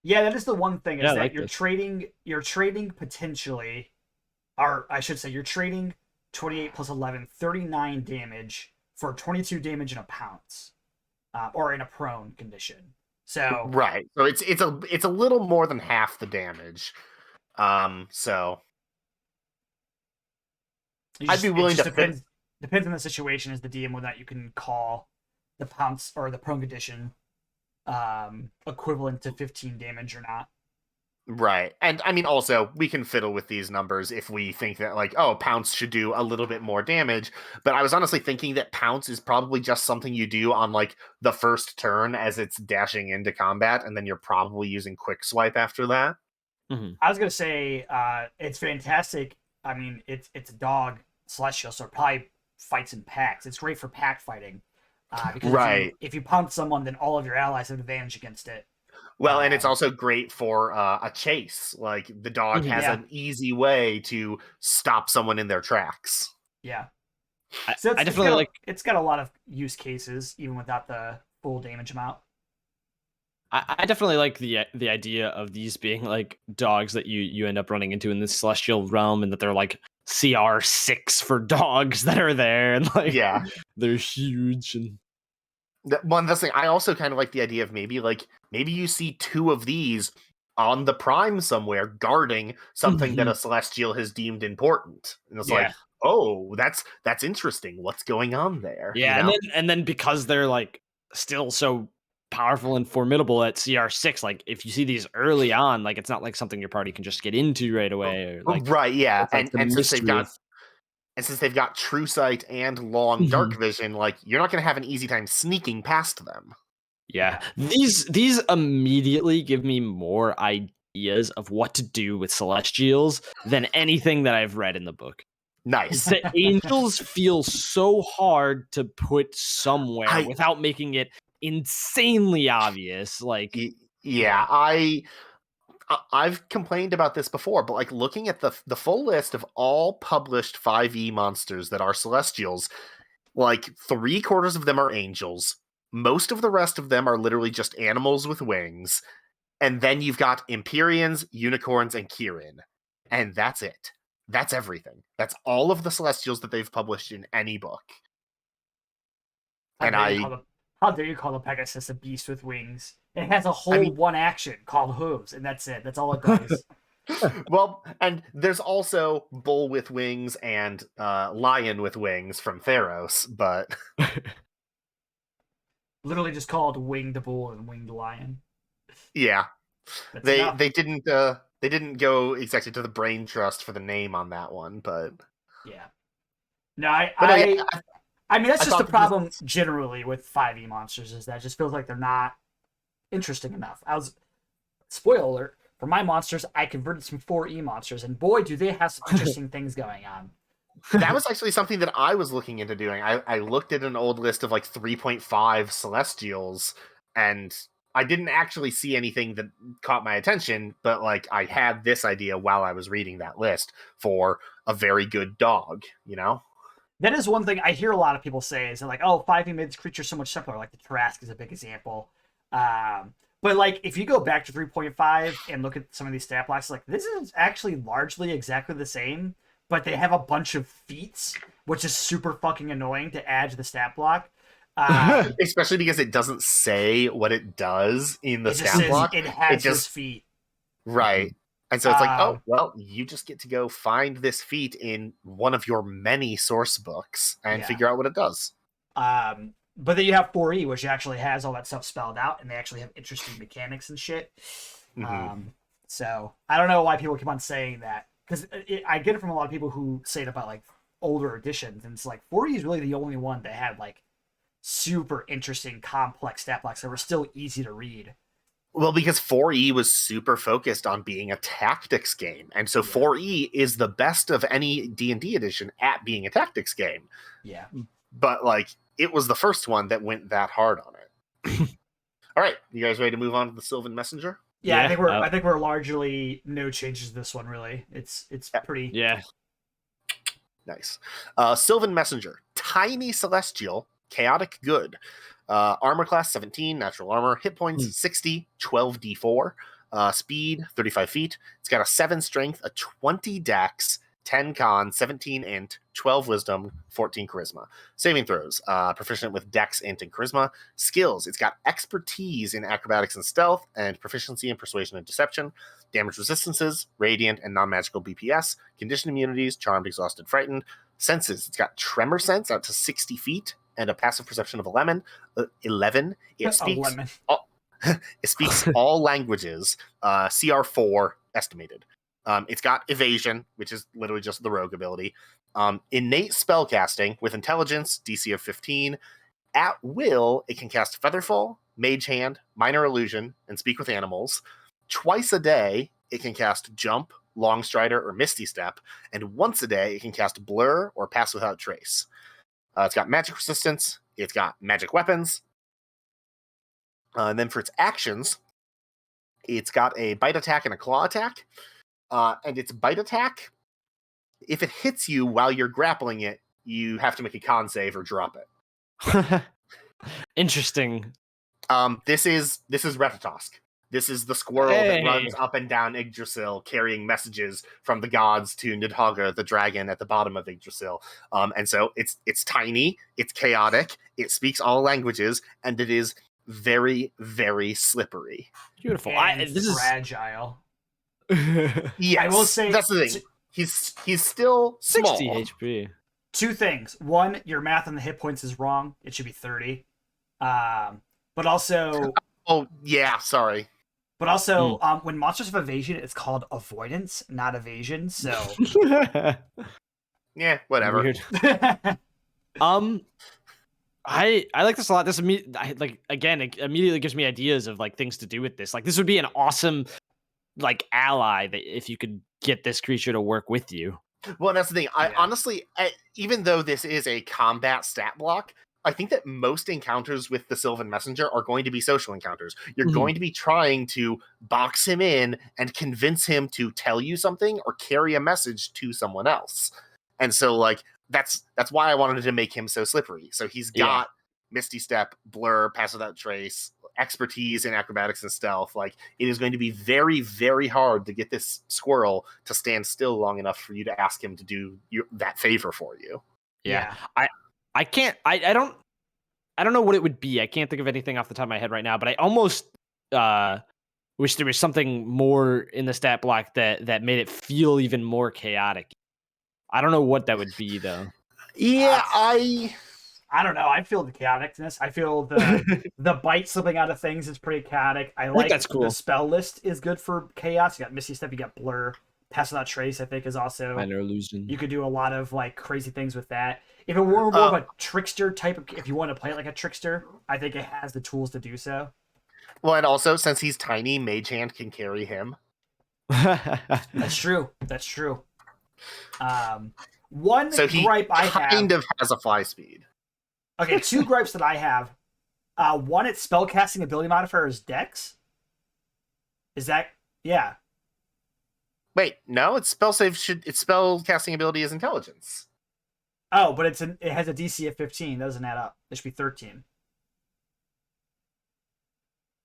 Yeah, that is the one thing, is that like you're trading potentially, or I should say, you're trading 28 plus 11, 39 damage for 22 damage and a pounce. Or in a prone condition. So right. So it's a little more than half the damage. So I'd be willing to depends on the situation as the DM whether or not you can call the pounce or the prone condition equivalent to 15 damage or not. Right. And I mean, also, we can fiddle with these numbers if we think that, like, oh, Pounce should do a little bit more damage. But I was honestly thinking that Pounce is probably just something you do on, like, the first turn as it's dashing into combat, and then you're probably using Quick Swipe after that. I was going to say, it's fantastic. I mean, it's a dog celestial, so it probably fights in packs. It's great for pack fighting. Because if you pounce someone, then all of your allies have advantage against it. Well, and it's also great for a chase. Like, the dog has an easy way to stop someone in their tracks. Yeah. So I definitely it's got a lot of use cases, even without the full damage amount. I definitely like the idea of these being like dogs that you end up running into in this celestial realm, and that they're like CR6 for dogs that are there, and like they're huge. And one thing I also kind of like the idea of maybe you see two of these on the prime somewhere guarding something that a celestial has deemed important, and it's like, oh, that's interesting. What's going on there? Yeah, you know? and then because they're like still so powerful and formidable at CR6, like if you see these early on, like it's not like something your party can just get into right away, or like and since they've got True Sight and long Dark Vision, like you're not going to have an easy time sneaking past them. Yeah, these immediately give me more ideas of what to do with Celestials than anything that I've read in the book. Nice. The Angels feel so hard to put somewhere without making it insanely obvious. Like, I I've complained about this before, but like looking at the full list of all published 5e monsters that are celestials, like 3/4 of them are angels. Most of the rest of them are literally just animals with wings. And then you've got Empyreans, unicorns, and Kirin. And that's it. That's everything. That's all of the celestials that they've published in any book. How And dare you call the Pegasus a beast with wings? It has a whole one action called hooves, and that's it. That's all it does. well, and there's also bull with wings and lion with wings from Theros, but Literally just called winged bull and winged lion. yeah, That's they enough. they didn't go exactly to the brain trust for the name on that one, but Yeah. No, yeah, I mean, that's I just the thought problem generally with 5e monsters, is that it just feels like they're not interesting enough. Spoiler alert, for my monsters, I converted some 4e monsters, and boy, do they have some interesting things going on. that was actually something that I was looking into doing. I looked at an old list of like 3.5 celestials, and I didn't actually see anything that caught my attention, but like I had this idea while I was reading that list for a very good dog, you know? That is one thing I hear a lot of people say, is that like, oh, 5e made this creature so much simpler. Like the Tarrasque is a big example. But like, if you go back to 3.5 and look at some of these stat blocks, like this is actually largely exactly the same, but they have a bunch of feats, which is super fucking annoying to add to the stat block. Especially because it doesn't say what it does in the It just stat says block. it has just this feat. right. And so it's like, oh, Um, well, you just get to go find this feat in one of your many source books and Yeah. figure out what it does. But then you have 4E, which actually has all that stuff spelled out, and they actually have interesting mechanics and shit. Mhm. So I don't know why people keep on saying that, because I get it from a lot of people who say it about like older editions, and it's like 4E is really the only one that had like super interesting, complex stat blocks that were still easy to read. Well, because 4E was super focused on being a tactics game, and so Yeah. 4E is the best of any D&D edition at being a tactics game. Yeah. But like, it was the first one that went that hard on it. All right, you guys ready to move on to the Sylvan Messenger? Yeah, Yeah, I think we're largely no changes to this one really. It's pretty Yeah. Nice. Sylvan Messenger, tiny celestial, chaotic good. Armor class 17, natural armor, hit points 60, 12d4, speed 35 feet. It's got a 7 strength, a 20 dex, 10 con, 17 int, 12 wisdom, 14 charisma. Saving throws, proficient with dex, int, and charisma. Skills, it's got expertise in acrobatics and stealth, and proficiency in persuasion and deception. Damage resistances, radiant and non-magical BPS. Condition immunities, charmed, exhausted, frightened. Senses, it's got tremor sense out to 60 feet, and a passive perception of 11. It speaks it speaks all languages, CR4 estimated. It's got evasion, which is literally just the rogue ability. Innate spellcasting with intelligence, DC of 15. At will, it can cast Featherfall, Mage Hand, Minor Illusion, and Speak with Animals. Twice a day, it can cast Jump, Longstrider, or Misty Step. And once a day, it can cast Blur or Pass Without Trace. It's got magic resistance. It's got magic weapons. And then for its actions, it's got a bite attack and a claw attack. And its bite attack, if it hits you while you're grappling it, you have to make a con save or drop it. Interesting. This is Retatosk. This is the squirrel that runs up and down Yggdrasil carrying messages from the gods to Nidhogger, the dragon at the bottom of Yggdrasil. And so it's tiny, it's chaotic, it speaks all languages, and it is very, very slippery. Beautiful. and fragile. Yes, I will say that's the thing. He's still small. 60 HP. Two things. One, your math on the hit points is wrong. It should be 30. But also, Oh yeah, sorry. but also, when monsters have evasion, it's called avoidance, not evasion. So, Yeah, whatever. Weird. I like this a lot. This again, it immediately gives me ideas of like things to do with this. Like this would be an awesome like ally that if you could get this creature to work with you. Well, that's the thing. I honestly, even though this is a combat stat block, I think that most encounters with the Sylvan Messenger are going to be social encounters. You're going to be trying to box him in and convince him to tell you something or carry a message to someone else. And so, like, that's why I wanted to make him so slippery. So he's got Misty Step, Blur, Pass Without Trace, expertise in acrobatics and stealth. Like, it is going to be very, very hard to get this squirrel to stand still long enough for you to ask him to do that favor for you. Yeah. I can't. I don't know what it would be. I can't think of anything off the top of my head right now. But I almost wish there was something more in the stat block that made it feel even more chaotic. I don't know what that would be though. Yeah, I don't know. I feel the chaoticness. I feel the bite slipping out of things is pretty chaotic. I like that's cool. The spell list is good for chaos. You got Misty Step, you got Blur. Pass Without Trace, I think, is also Minor Illusion. You could do a lot of like crazy things with that. If it were more of a trickster type of, if you want to play it like a trickster, I think it has the tools to do so. Well, and also since he's tiny, Mage Hand can carry him. That's true. One gripe I have kind of has a fly speed. Okay, 2 gripes that I have. One, its spellcasting ability modifier is Dex. Is that Wait, no, its spell casting ability is Intelligence. Oh, but it has a DC of 15. That doesn't add up. It should be 13.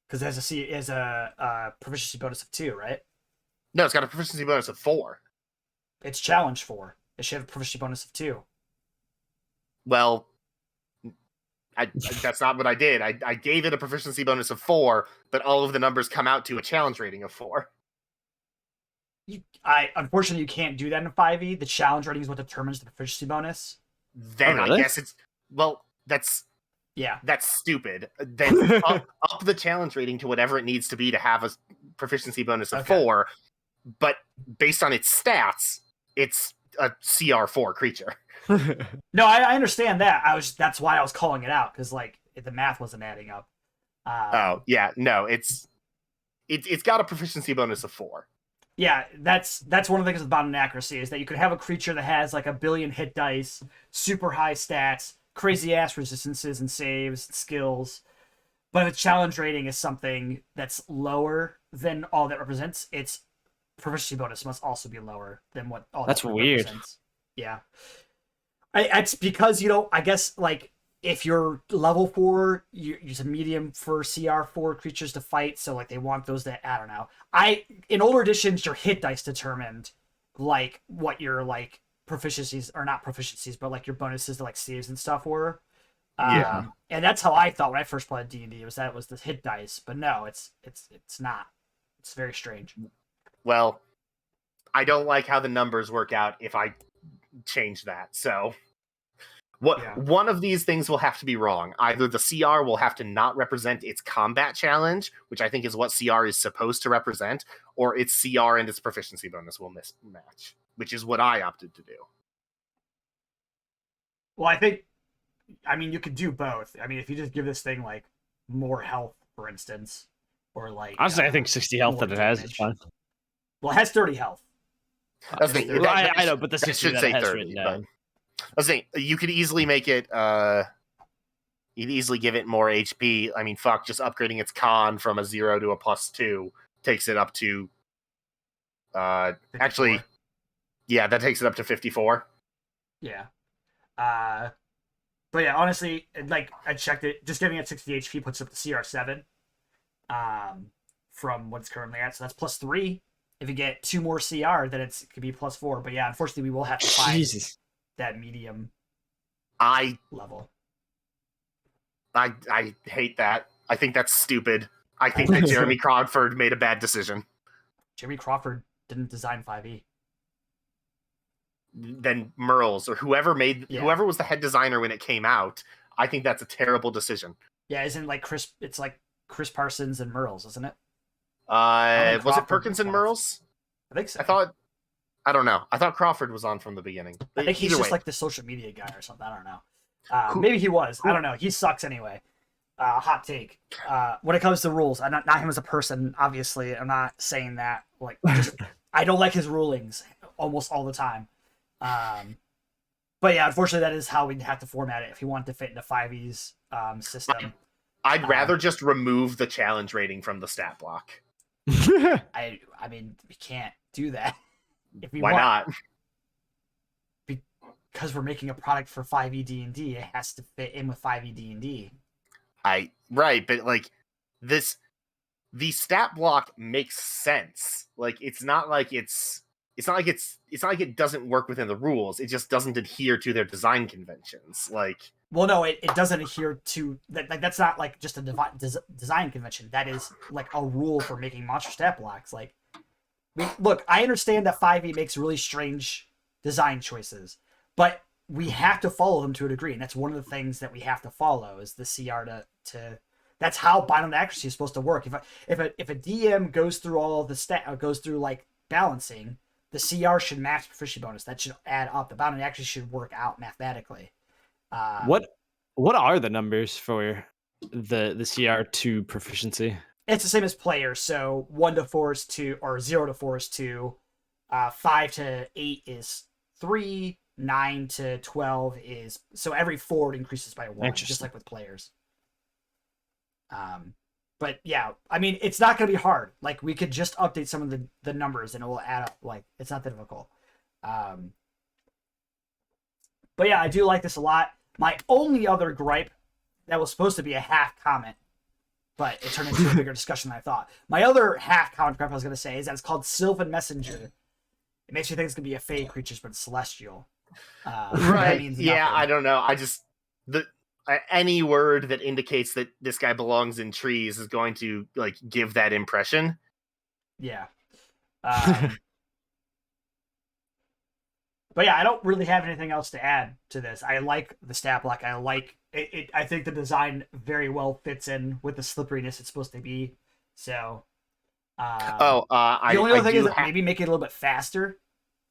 Because it has a proficiency bonus of 2, right? No, it's got a proficiency bonus of 4. It's challenge 4. It should have a proficiency bonus of 2. Well, that's not what I did. I gave it a proficiency bonus of 4, but all of the numbers come out to a challenge rating of 4. Unfortunately, you can't do that in 5e. The challenge rating is what determines the proficiency bonus. Then really? I guess it's that's stupid. Then up the challenge rating to whatever it needs to be to have a proficiency bonus of 4. But based on its stats, it's a CR4 creature. No, I understand that. That's why I was calling it out, because like the math wasn't adding up. It's got a proficiency bonus of 4. Yeah, that's one of the things about inaccuracy is that you could have a creature that has like 1 billion hit dice, super high stats, crazy ass resistances and saves, and skills, but its challenge rating is something that's lower than all that represents. Its proficiency bonus must also be lower than what all that's that weird. Represents. Yeah, it's because I guess like if you're level 4, you use a medium for CR4 creatures to fight, so like they want those that I don't know. In older editions, your hit dice determined like what your like proficiencies or not proficiencies, but like your bonuses to like saves and stuff were. And that's how I thought when I first played D&D was that it was the hit dice, but no, it's not. It's very strange. Well, I don't like how the numbers work out if I change that. So one of these things will have to be wrong. Either the CR will have to not represent its combat challenge, which I think is what CR is supposed to represent, or its CR and its proficiency bonus will mismatch, which is what I opted to do. Well, I mean, you could do both. I mean, if you just give this thing like more health, for instance, or like honestly, I think 60 health that it has is fine. Well, it has 30 health. I know, but the 60 should say 30. But I was saying you could easily make it. You'd easily give it more HP. I mean, fuck, just upgrading its con from a 0 to a +2 takes it up to. 54. That takes it up to 54. Yeah. But yeah, honestly, like I checked it, just giving it 60 HP puts up to CR7. From what it's currently at, so that's +3. If you get 2 more CR, then it could be +4. But yeah, unfortunately, we will have to find that medium level. I hate that. I think that's stupid. I think that Jeremy Crawford made a bad decision. Jeremy Crawford didn't design 5e. Then Merles or whoever was the head designer when it came out. I think that's a terrible decision. Yeah, isn't like Chris? It's like Chris Parsons and Merles, isn't it? Was it Perkins and Merles? I think so. I don't know. I thought Crawford was on from the beginning. I think he's just like the social media guy or something. I don't know. Maybe he was. I don't know. He sucks anyway. Hot take. When it comes to rules, I'm not him as a person. Obviously, I'm not saying that. Like, I don't like his rulings almost all the time. But yeah, unfortunately, that is how we'd have to format it if you want to fit into 5e's system. I'd rather just remove the challenge rating from the stat block. I mean, we can't do that. If we Why want, not? because we're making a product for 5e D&D, it has to fit in with 5e D&D. Right, but like this, the stat block makes sense. Like it's not like it doesn't work within the rules. It just doesn't adhere to their design conventions. Like, well, no, it doesn't adhere to that. Like, that's not like just a design convention. That is like a rule for making monster stat blocks. Like, look, I understand that 5e makes really strange design choices, but we have to follow them to a degree, and that's one of the things that we have to follow is the CR to. That's how bind accuracy is supposed to work. If a DM goes through all the goes through like balancing, the CR should match proficiency bonus. That should add up. The bound accuracy should work out mathematically. What are the numbers for the CR to proficiency? It's the same as players. So 1 to 4 is 2, or 0 to 4 is 2. 5 to 8 is 3. 9 to 12 is, so every 4 increases by 1, just like with players. But yeah, I mean, it's not going to be hard. Like, we could just update some of the numbers and it will add up. Like, it's not that difficult. But yeah, I do like this a lot. My only other gripe, that was supposed to be a half comment, but it turned into a bigger discussion than I thought. My other half comment gripe I was going to say is that it's called Sylvan Messenger. It makes me think it's going to be a Fey creatures, but it's celestial. Right. Yeah, I don't know. I just... any word that indicates that this guy belongs in trees is going to like give that impression. Yeah. But yeah, I don't really have anything else to add to this. I like the stat block. I like it. I think the design very well fits in with the slipperiness it's supposed to be. So, the only other thing is that maybe make it a little bit faster.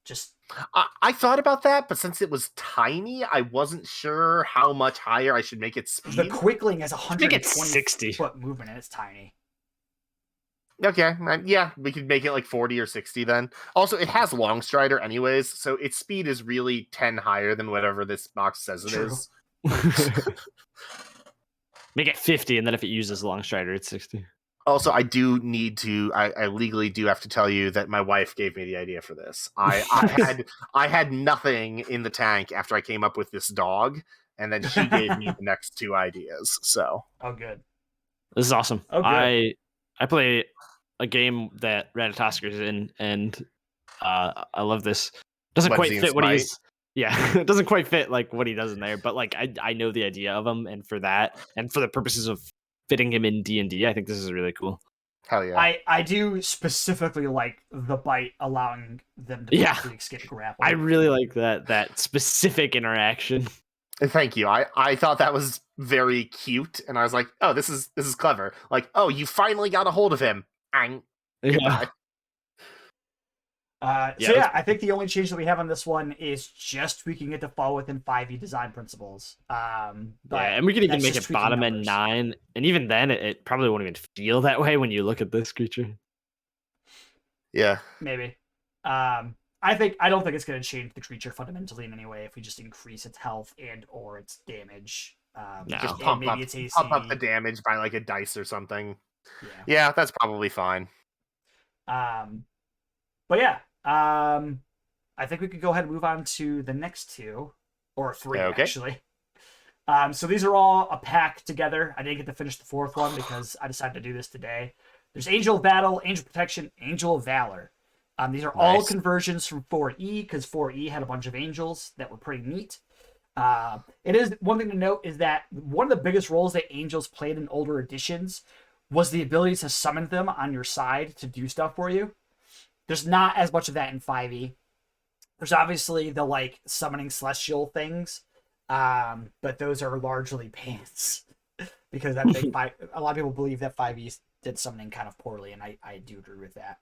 Just I thought about that, but since it was tiny, I wasn't sure how much higher I should make its speed. The Quickling has 120 foot movement, and it's tiny. Okay, yeah, we could make it like 40 or 60 then. Also, it has Long Strider anyways, so its speed is really 10 higher than whatever this box says it is. Make it 50, and then if it uses Long Strider, it's 60. Also, I do need to. I legally do have to tell you that my wife gave me the idea for this. I had nothing in the tank after I came up with this dog, and then she gave me the next 2 ideas. So, oh, good. This is awesome. Oh, good. I play a game that Ratatasker's in, and I love this. Doesn't quite fit what he's. Yeah, it doesn't quite fit like what he does in there, but like I know the idea of him, and for that, and for the purposes of fitting him in D&D, I think this is really cool. Hell yeah. I do specifically like the bite allowing them to escape grapple. I really like that specific interaction. Thank you. I thought that was very cute, and I was like, oh, this is clever. Like, oh, you finally got a hold of him. Yeah. I think the only change that we have on this one is just tweaking it to fall within 5e design principles. And we can even make it bottom end 9, and even then, it probably won't even feel that way when you look at this creature. Yeah, maybe. I don't think it's going to change the creature fundamentally in any way if we just increase its health and or its damage. Just pump up the damage by like a dice or something. Yeah, that's probably fine. But yeah, I think we could go ahead and move on to the next 2, or 3 actually. So these are all a pack together. I didn't get to finish the 4th one because I decided to do this today. There's Angel of Battle, Angel of Protection, Angel of Valor. These are all conversions from 4E because 4E had a bunch of angels that were pretty neat. It is one thing to note is that one of the biggest roles that angels played in older editions was the ability to summon them on your side to do stuff for you. There's not as much of that in 5e. There's obviously the like summoning celestial things, but those are largely pants because I think a lot of people believe that 5e did summoning kind of poorly, and I do agree with that.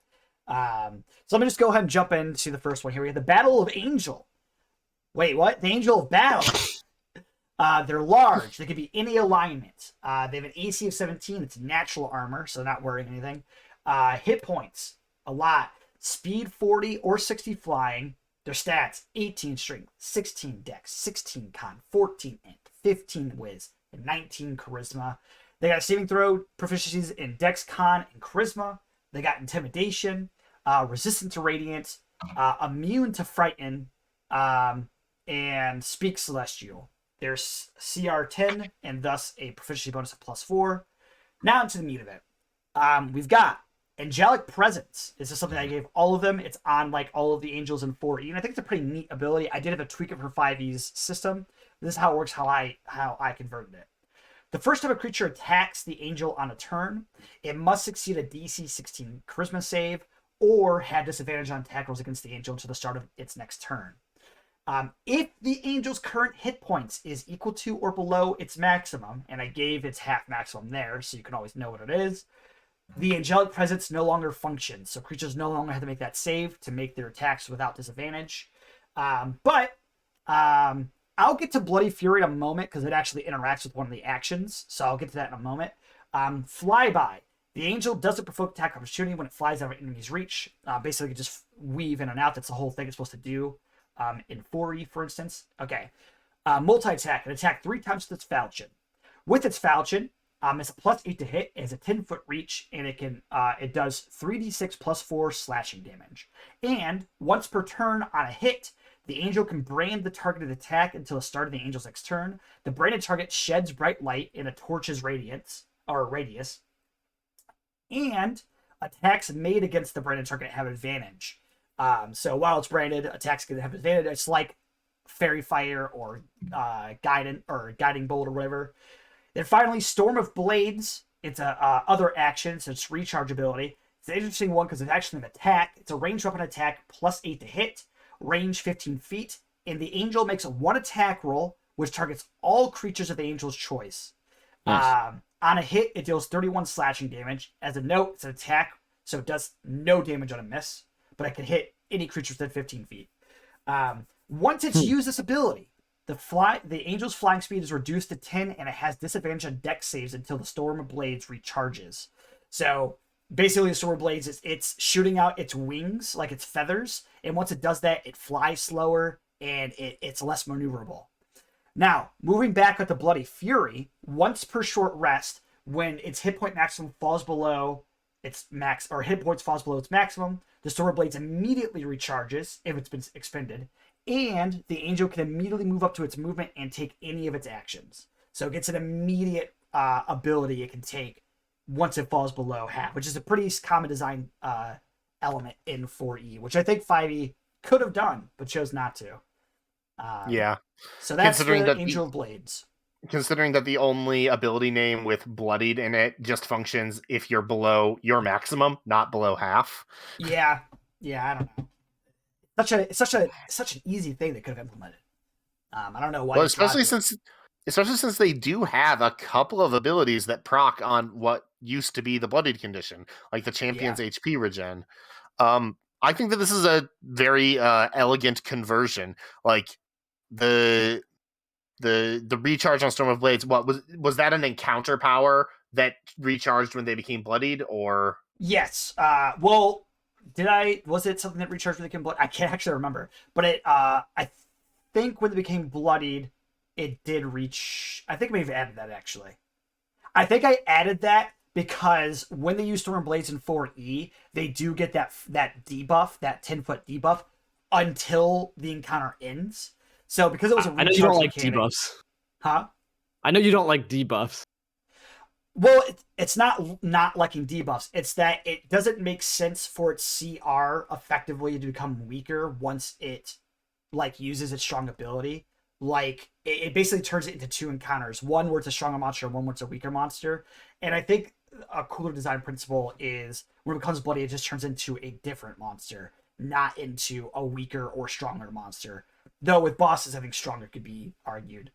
So let me just go ahead and jump into the first one here. We have the Battle of Angel. Wait, what? The Angel of Battle. They're large. They can be any alignment. They have an AC of 17. It's natural armor, so not worrying anything. Hit points, a lot. Speed 40 or 60 flying. Their stats: 18 strength, 16 dex, 16 con, 14 int, 15 whiz, and 19 charisma. They got saving throw proficiencies in dex, con, and charisma. They got intimidation, resistant to radiant, immune to frighten, and speak celestial. There's CR 10 and thus a proficiency bonus of +4. Now into the meat of it. We've got Angelic Presence. This is something I gave all of them. It's on like all of the angels in 4E, and I think it's a pretty neat ability. I did have a tweak it for 5E's system. This is how it works, how I converted it. The first time a creature attacks the angel on a turn, it must succeed a DC 16 charisma save or have disadvantage on attack rolls against the angel until the start of its next turn. If the angel's current hit points is equal to or below its maximum, and I gave its half maximum there, so you can always know what it is, the Angelic Presence no longer functions. So creatures no longer have to make that save to make their attacks without disadvantage. But I'll get to Bloody Fury in a moment because it actually interacts with one of the actions. So I'll get to that in a moment. Flyby. The angel doesn't provoke attack opportunity when it flies out of an enemy's reach. Basically, you just weave in and out. That's the whole thing it's supposed to do. In 4E, for instance. Okay. Multi-attack. It attack 3 times with its falchion. With its falchion, it's a +8 to hit. It has a 10-foot reach, and it does 3d6 +4 slashing damage. And once per turn on a hit, the angel can brand the targeted attack until the start of the angel's next turn. The branded target sheds bright light in a torch's radius, and attacks made against the branded target have advantage. So while it's branded, attacks can have advantage. It's like Fairy Fire or Guiding Bolt or whatever. Then finally, Storm of Blades. It's a other action, so it's recharge ability. It's an interesting one because it's actually an attack. It's a ranged weapon attack +8 to hit, range 15 feet, and the angel makes a 1 attack roll, which targets all creatures of the angel's choice. Nice. On a hit, it deals 31 slashing damage. As a note, it's an attack, so it does no damage on a miss, but it can hit any creature within 15 feet. Once it's used this ability, the angel's flying speed is reduced to 10, and it has disadvantage on dex saves until the Storm of Blades recharges. So basically, the Storm of Blades it's shooting out its wings, like its feathers, and once it does that, it flies slower, and it's less maneuverable. Now, moving back with the Bloody Fury, once per short rest, when its hit point maximum falls below its max, or hit points falls below its maximum, the Storm of Blades immediately recharges if it's been expended, and the angel can immediately move up to its movement and take any of its actions. So it gets an immediate ability it can take once it falls below half, which is a pretty common design element in 4E, which I think 5E could have done, but chose not to. Yeah. So that's the Angel of Blades. Considering that the only ability name with bloodied in it just functions if you're below your maximum, not below half. Yeah, I don't know. It's such an easy thing they could have implemented. I don't know why. Well, especially since they do have a couple of abilities that proc on what used to be the bloodied condition, like the champion's HP regen. I think that this is a very elegant conversion. Like the recharge on Storm of Blades, what was that an encounter power that recharged when they became bloodied, or? Yes. Well, was it something that recharged when they became bloodied? I can't actually remember. But I think when they became bloodied, it did reach. I think I may have added that actually. I think I added that because when they use Storm of Blades in 4E, they do get that debuff, that 10-foot debuff, until the encounter ends. So because it was a recharge, I know you don't like debuffs. Huh? I know you don't like debuffs. Well, it's not liking debuffs. It's that it doesn't make sense for its CR effectively to become weaker once it uses its strong ability. Like it basically turns it into 2 encounters: one where it's a stronger monster, and one where it's a weaker monster. And I think a cooler design principle is when it becomes bloody, it just turns into a different monster, not into a weaker or stronger monster. Though with bosses, I think stronger could be argued.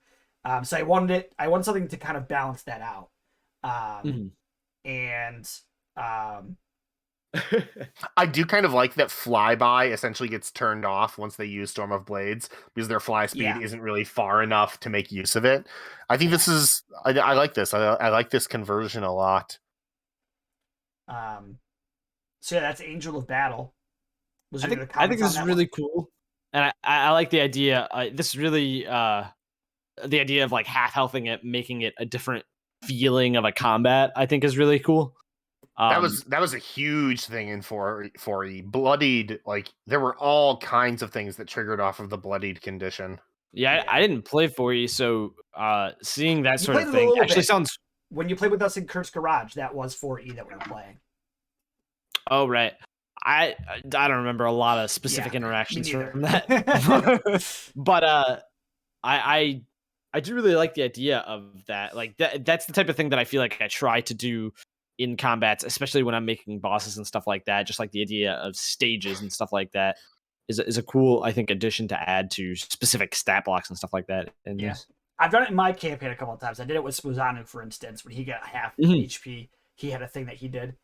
So I wanted something to kind of balance that out. I do kind of like that flyby essentially gets turned off once they use Storm of Blades because their fly speed isn't really far enough to make use of it. I think this is I like this. I like this conversion a lot. So yeah, that's Angel of Battle. I think this is really cool. And I like the idea. This really the idea of like half healthing it, making it a different feeling of a combat. I think is really cool. That was a huge thing in 4E. Bloodied, like there were all kinds of things that triggered off of the bloodied condition. Yeah, I didn't play 4E, so seeing that You sort played of it a thing little actually bit. sounds. When you played with us in Kurt's Garage, that was 4E that we were playing. Oh right, I don't remember a lot of specific interactions from that, but I do really like the idea of that. Like that's the type of thing that I feel like I try to do in combats, especially when I'm making bosses and stuff like that. Just like the idea of stages and stuff like that is a cool, I think, addition to add to specific stat blocks and stuff like that in this. I've done it in my campaign a couple of times. I did it with Spuzanu, for instance, when he got half HP. He had a thing that he did.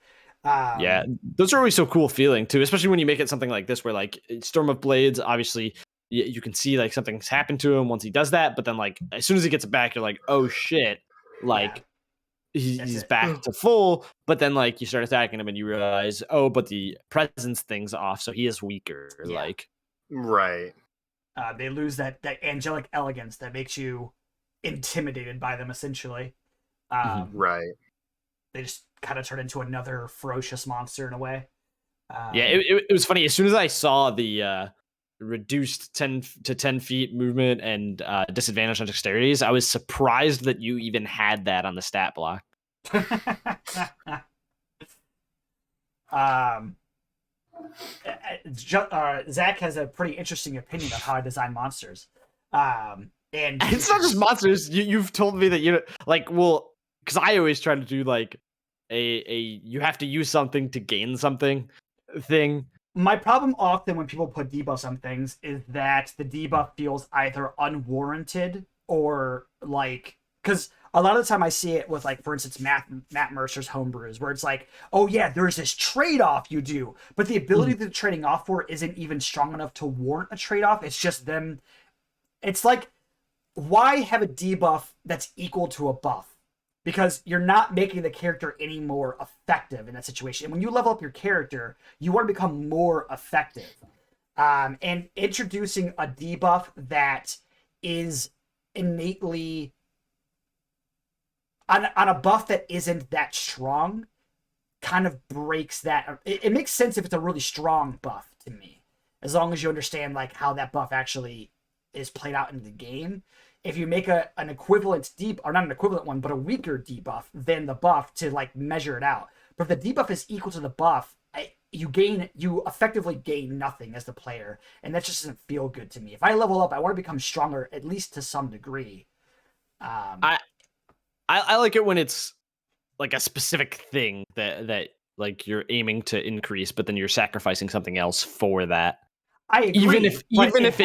Yeah, those are always so cool feeling too, especially when you make it something like this, where like Storm of Blades, obviously you can see like something's happened to him once he does that, but then like as soon as he gets it back, you're like, oh shit, like he's back to full. But then like you start attacking him and you realize, oh, but the presence thing's off, so he is weaker. Like right. They lose that angelic elegance that makes you intimidated by them, essentially. Right. They just kind of turn into another ferocious monster in a way. Yeah, it was funny. As soon as I saw the reduced 10 to 10 feet movement and disadvantage on dexterities, I was surprised that you even had that on the stat block. Zach has a pretty interesting opinion of how I design monsters. And it's not just monsters. You've told me that you like, well, because I always try to do like a you have to use something to gain something thing. My problem often when people put debuffs on things is that the debuff feels either unwarranted or like, because a lot of the time I see it with, like, for instance, Matt Mercer's homebrews, where it's like, oh yeah, there's this trade-off you do, but the ability that they're trading off for isn't even strong enough to warrant a trade-off. It's just them. It's like, why have a debuff that's equal to a buff? Because you're not making the character any more effective in that situation. And when you level up your character, you want to become more effective. And introducing a debuff that is innately on a buff that isn't that strong kind of breaks that. It makes sense if it's a really strong buff to me, as long as you understand like how that buff actually is played out in the game. If you make an equivalent or not an equivalent one, but a weaker debuff than the buff to like measure it out. But if the debuff is equal to the buff, you effectively gain nothing as the player, and that just doesn't feel good to me. If I level up, I want to become stronger, at least to some degree. I like it when it's like a specific thing that like you're aiming to increase, but then you're sacrificing something else for that. I agree. Even if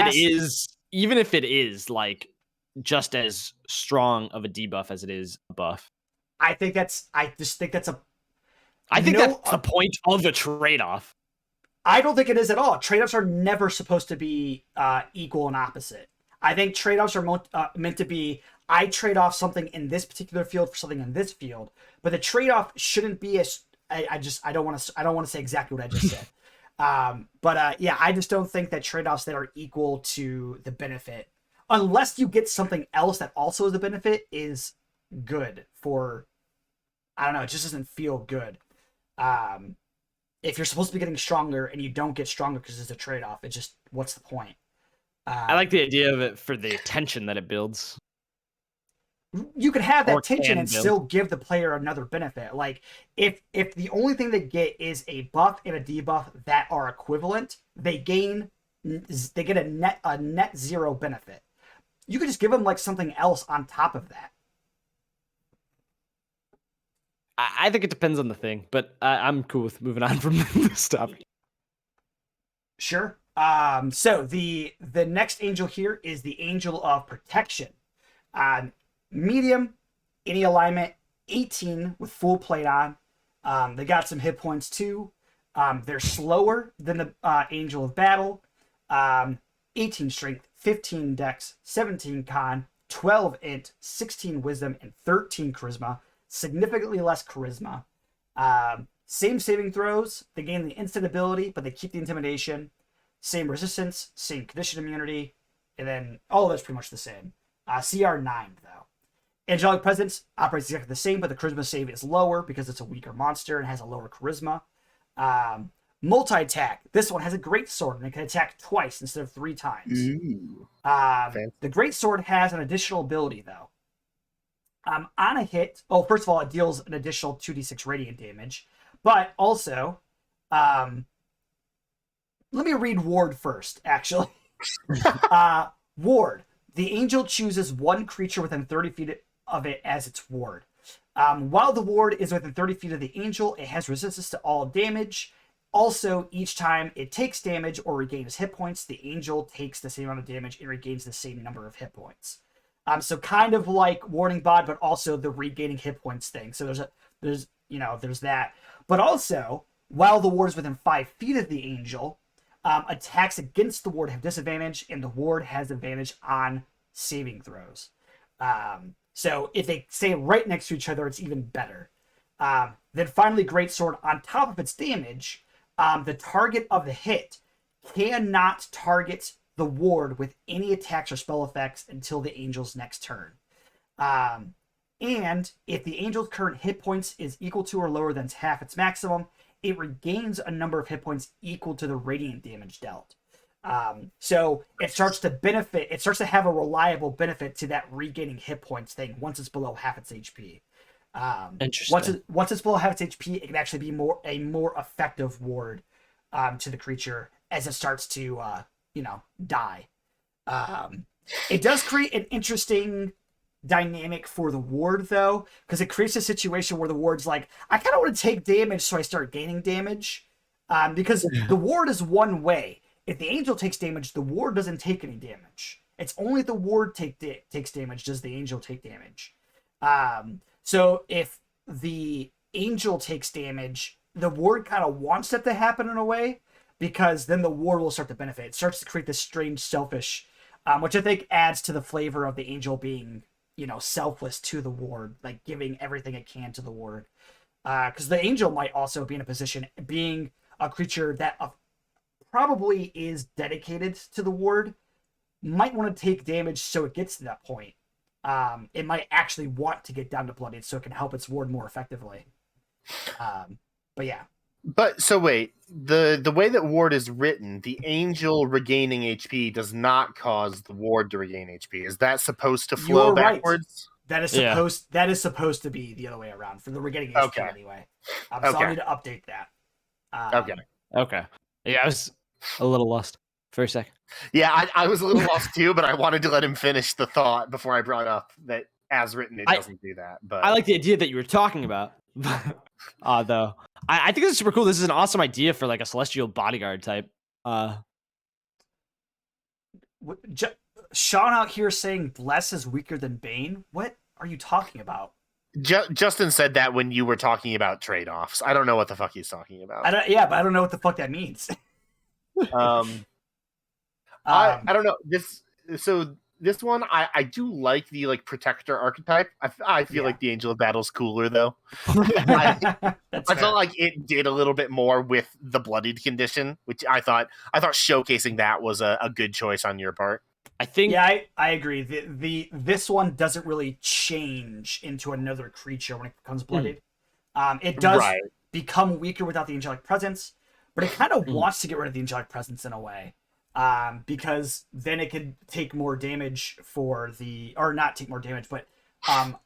it is like just as strong of a debuff as it is a buff. I think that's that's the point of the trade-off. I don't think it is at all. Trade-offs are never supposed to be equal and opposite. I think trade-offs are meant to be, I trade off something in this particular field for something in this field, but the trade-off shouldn't be as I don't want to say exactly what I just said. Yeah, I just don't think that trade-offs that are equal to the benefit, unless you get something else that also is the benefit, is good for, I don't know, it just doesn't feel good. If you're supposed to be getting stronger and you don't get stronger because it's a trade-off, it just, what's the point? I like the idea of it for the tension that it builds. You could have that tension and still give the player another benefit. Like, if the only thing they get is a buff and a debuff that are equivalent, they get a net zero benefit. You could just give them like something else on top of that. I think it depends on the thing, but I'm cool with moving on from this topic. Sure. So the next angel here is the Angel of Protection. Medium, any alignment, 18 with full plate on. They got some hit points too. They're slower than the Angel of Battle. 18 strength, 15 dex, 17 con, 12 int, 16 wisdom, and 13 charisma. Significantly less charisma. Same saving throws. They gain the instant ability, but they keep the intimidation. same resistance, same condition immunity, and then all of that's pretty much the same. CR 9 though. Angelic Presence operates exactly the same, but the charisma save is lower because it's a weaker monster and has a lower charisma. Multi-attack. This one has a great sword and it can attack twice instead of 3 times. The great sword has an additional ability though. On a hit, first of all, it deals an additional 2d6 radiant damage, but also, let me read Ward first, actually. Ward. The angel chooses one creature within 30 feet of it as its ward. While the ward is within 30 feet of the angel, it has resistance to all damage. Also, each time it takes damage or regains hit points, the angel takes the same amount of damage and regains the same number of hit points. So kind of like Warning Bod, but also the regaining hit points thing. So there's that. But also, while the ward is within 5 feet of the angel, attacks against the ward have disadvantage, and the ward has advantage on saving throws. So if they stay right next to each other, it's even better. Then finally, Greatsword, on top of its damage, the target of the hit cannot target the ward with any attacks or spell effects until the angel's next turn. And if the angel's current hit points is equal to or lower than half its maximum, it regains a number of hit points equal to the radiant damage dealt. So it starts to benefit, it starts to have a reliable benefit to that regaining hit points thing once it's below half its HP. Interesting. Once it's below half its HP, it can actually be a more effective ward to the creature as it starts to die. It does create an interesting dynamic for the ward though, because it creates a situation where the ward's like, I kind of want to take damage, so I start gaining damage. Because the ward is one way. If the angel takes damage, the ward doesn't take any damage. It's only if the ward takes damage does the angel take damage. So if the angel takes damage, the ward kind of wants that to happen in a way, because then the ward will start to benefit. It starts to create this strange selfish, which I think adds to the flavor of the angel being, selfless to the ward, like giving everything it can to the ward. Because the angel might also be in a position, being a creature that probably is dedicated to the ward, might want to take damage so it gets to that point. It might actually want to get down to bloodied so it can help its ward more effectively. But yeah. But so wait, the way that ward is written, the angel regaining HP does not cause the ward to regain HP. Is that supposed to flow You're right. backwards? That is supposed to be the other way around for the regaining HP anyway. So I'll need to update that. Okay. Yeah, I was a little lost for a second. Yeah, I was a little lost too, but I wanted to let him finish the thought before I brought up that as written it doesn't do that. But I like the idea that you were talking about. Though I think this is super cool. This is an awesome idea for like a celestial bodyguard type. Shawn out here saying Bless is weaker than Bane. What are you talking about? Justin said that when you were talking about trade-offs. I don't know what the fuck he's talking about. But I don't know what the fuck that means. I don't know this one I do like the protector archetype. I feel like the Angel of Battle's cooler though. I felt like it did a little bit more with the bloodied condition, which I thought showcasing that was a good choice on your part. I think I agree. This one doesn't really change into another creature when it becomes bloodied. It does become weaker without the angelic presence, but it kind of wants to get rid of the angelic presence in a way. Because then it could take more damage not take more damage, but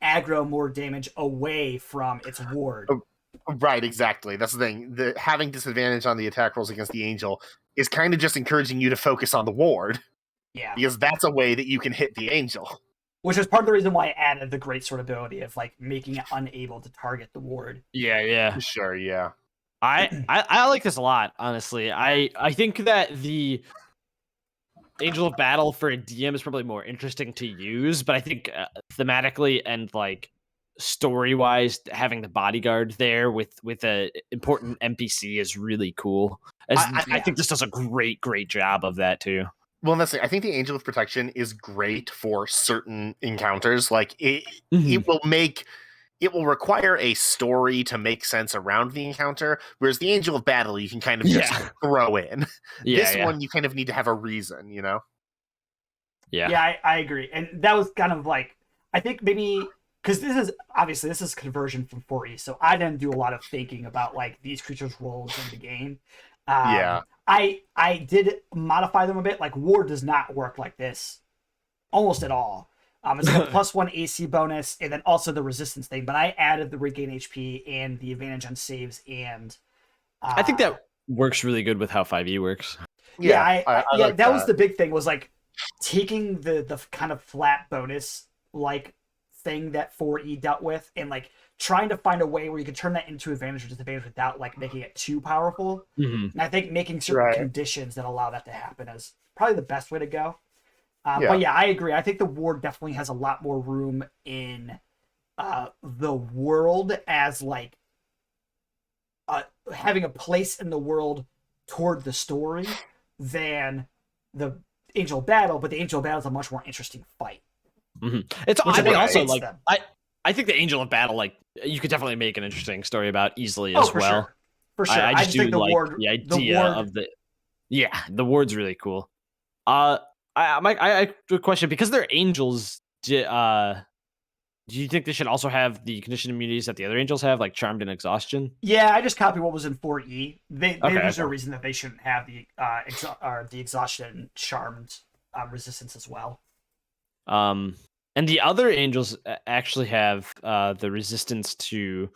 aggro more damage away from its ward. Right, exactly. That's the thing. Having disadvantage on the attack rolls against the angel is kind of just encouraging you to focus on the ward. Yeah. Because that's a way that you can hit the angel. Which is part of the reason why I added the greatsword ability of making it unable to target the ward. Yeah. Sure, yeah. I like this a lot, honestly. I think that the Angel of Battle for a DM is probably more interesting to use, but I think thematically and story-wise, having the bodyguard there with a important NPC is really cool. I think this does a great job of that too. Well, that's it. I think the Angel of Protection is great for certain encounters. It will make it will require a story to make sense around the encounter, whereas the Angel of Battle you can kind of just throw in. This one you kind of need to have a reason, you know? Yeah, I agree. And that was kind of like, I think maybe, because this is conversion from 4E, so I didn't do a lot of thinking about like these creatures' roles in the game. I did modify them a bit. Like Ward does not work like this almost at all. It's like a +1 AC bonus, and then also the resistance thing. But I added the regain HP and the advantage on saves, and I think that works really good with how 5e works. I like that was the big thing, was like taking the kind of flat bonus like thing that 4E dealt with, and like trying to find a way where you could turn that into advantage or disadvantage without like making it too powerful. And I think making certain conditions that allow that to happen is probably the best way to go. But yeah, I agree. I think the Ward definitely has a lot more room in the world as like having a place in the world toward the story than the Angel of Battle, but the Angel of Battle is a much more interesting fight. It's I think also like I think the Angel of Battle, like you could definitely make an interesting story about easily as well. Sure. For sure. I just do think the Ward, the idea of the Ward's really cool. I have a question, because they're angels. Do you think they should also have the condition immunities that the other angels have, like Charmed and Exhaustion? Yeah, I just copied what was in 4E. There's no reason that they shouldn't have the Exhaustion and Charmed resistance as well. And the other angels actually have the resistance to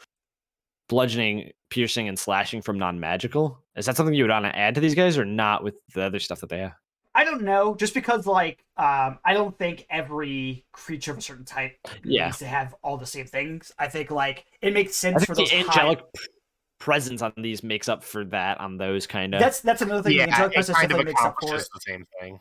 bludgeoning, piercing, and slashing from non-magical. Is that something you would want to add to these guys, or not with the other stuff that they have? I don't know, just because like I don't think every creature of a certain type needs to have all the same things. I think like it makes sense for those angelic presence on these makes up for that on those kind of. That's another thing. Yeah, the angelic presence kind of makes up for it. The same thing.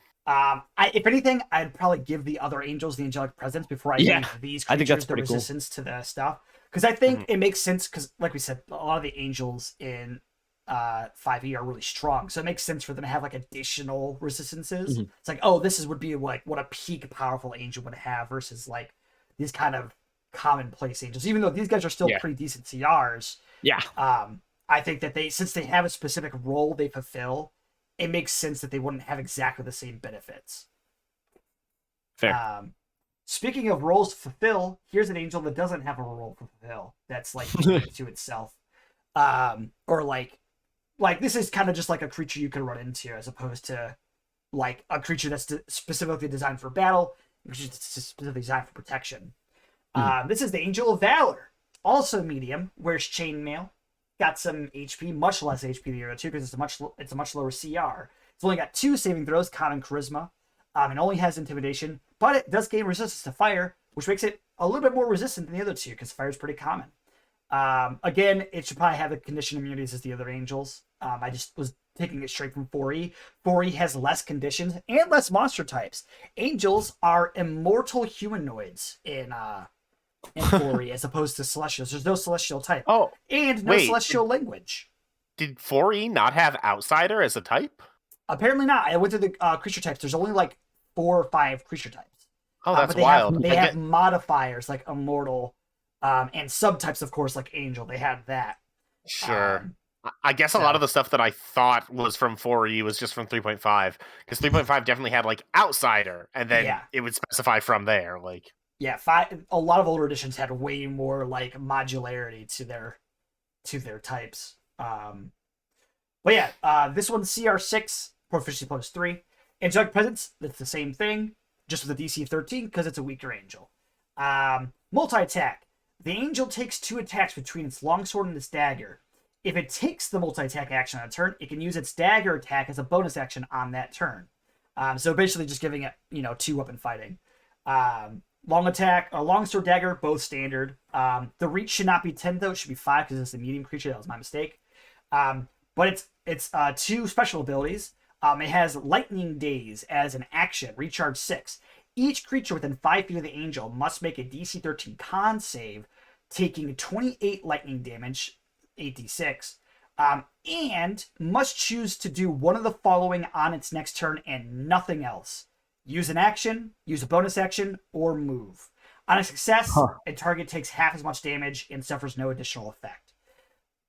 If anything, I'd probably give the other angels the angelic presence before I give these creatures the resistance to the stuff, because I think it makes sense. Because like we said, a lot of the angels in 5e are really strong, so it makes sense for them to have like additional resistances. It's like, oh, would be like what a peak powerful angel would have versus like these kind of commonplace angels. Even though these guys are still pretty decent CRs, I think that since they have a specific role they fulfill, it makes sense that they wouldn't have exactly the same benefits. Fair. Speaking of roles to fulfill, here's an angel that doesn't have a role to fulfill. That's like to itself, or like this is kind of just like a creature you could run into, as opposed to like a creature that's specifically designed for battle, which is specifically designed for protection. This is the Angel of Valor, also medium, wears chainmail, got some HP, much less HP than the other two, because it's a much lower CR. It's only got 2 saving throws, con and charisma, and only has intimidation, but it does gain resistance to fire, which makes it a little bit more resistant than the other two, because fire is pretty common. Again, it should probably have the condition immunities as the other angels. I just was taking it straight from 4E. 4E has less conditions and less monster types. Angels are immortal humanoids in 4E as opposed to celestials. There's no celestial type. Oh, and no celestial language. Did 4E not have outsider as a type? Apparently not. I went to the creature types. There's only like 4 or 5 creature types. Oh, that's but wild. They have modifiers like immortal, and subtypes, of course, like angel. They have that. Sure. I guess a lot of the stuff that I thought was from 4E was just from 3.5, because 3.5 definitely had like outsider, and then it would specify from there. Like, a lot of older editions had way more like modularity to their types. But yeah, this one's CR6, proficiency plus 3. Angelic presence, that's the same thing, just with a DC 13 because it's a weaker angel. Multi-attack. The angel takes 2 attacks between its longsword and its dagger. If it takes the multi-attack action on a turn, it can use its dagger attack as a bonus action on that turn. So basically just giving it, 2-weapon fighting. Long attack, or longsword dagger, both standard. The reach should not be 10 though, it should be 5 because it's a medium creature, that was my mistake. But it's 2 special abilities. It has Lightning Daze as an action, recharge 6. Each creature within 5 feet of the angel must make a DC 13 con save, taking 28 lightning damage, 8d6, and must choose to do one of the following on its next turn and nothing else. Use an action, use a bonus action, or move. On a success, Huh. a target takes half as much damage and suffers no additional effect.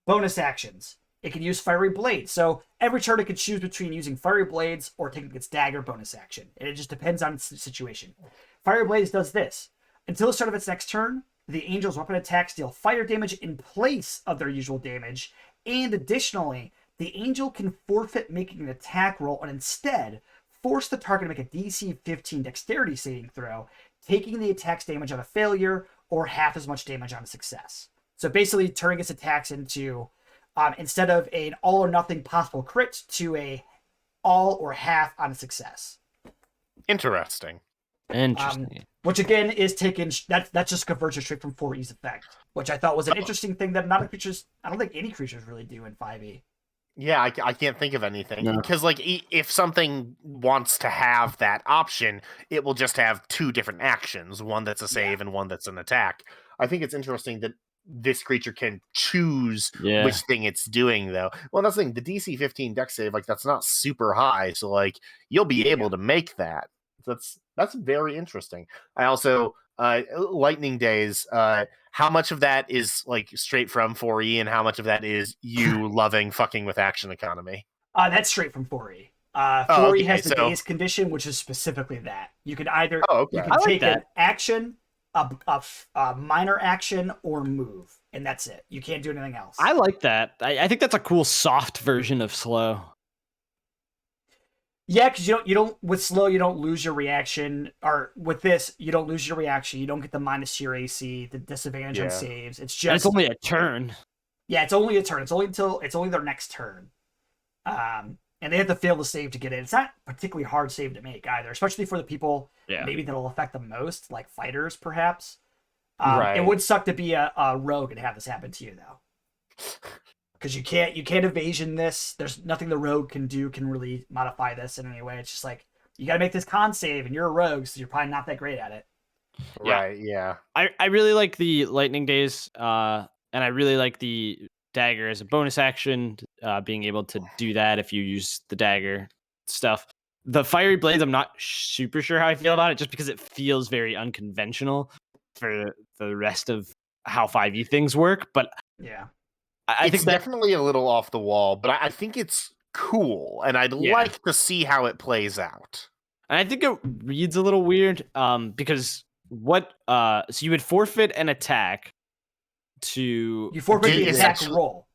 Bonus actions. It can use Fiery Blades, so every turn it can choose between using Fiery Blades or taking its dagger bonus action, and it just depends on its situation. Fiery Blades does this. Until the start of its next turn, the angel's weapon attacks deal fire damage in place of their usual damage, and additionally, the angel can forfeit making an attack roll and instead force the target to make a DC 15 dexterity saving throw, taking the attack's damage on a failure or half as much damage on a success. So basically turning its attacks into, instead of an all or nothing possible crit, to a all or half on a success. Interesting. Interesting. Which again is taken, that's just conversion straight from 4E's effect, which I thought was an interesting thing that not creatures, I don't think any creatures really do in 5E. Yeah, I can't think of anything. No. Because, like, if something wants to have that option, it will just have two different actions, one that's a save and one that's an attack. I think it's interesting that this creature can choose Yeah. which thing it's doing, though. Well, that's the thing, the DC 15 dex save, like, that's not super high, so, like, you'll be able to make that. That's very interesting. I also, Lightning Days, how much of that is like straight from 4E and how much of that is you loving fucking with action economy? That's straight from 4E. 4E okay, has the so- days condition, which is specifically that. You could either Oh, okay. you I can like take an that. action, a minor action, or move, and that's it. You can't do anything else. I like that. I think that's a cool soft version of slow. Yeah, because you don't with slow you don't lose your reaction, or with this you don't lose your reaction. You don't get the minus to your AC, the disadvantage on Yeah. saves. It's And just it's only a turn. yeah, it's only a turn. It's only their next turn. And they have to fail the save to get in. It's not a particularly hard save to make either, especially for the people Yeah. maybe that'll affect the most, like fighters perhaps. Right. It would suck to be a rogue and have this happen to you though, because you can't evasion this. There's nothing the rogue can do can really modify this in any way. It's just like you got to make this con save, and you're a rogue, so you're probably not that great at it. Yeah. Right, yeah. I really like the Lightning Days, and I really like the dagger as a bonus action, being able to do that if you use the dagger stuff. The Fiery Blades, I'm not super sure how I feel about it, just because it feels very unconventional for the rest of how 5e things work. But Yeah. I It's think that definitely a little off the wall, but I think it's cool, and I'd Yeah. like to see how it plays out. And I think it reads a little weird, because what so you would forfeit an attack to You forfeit the It's attack actually- roll.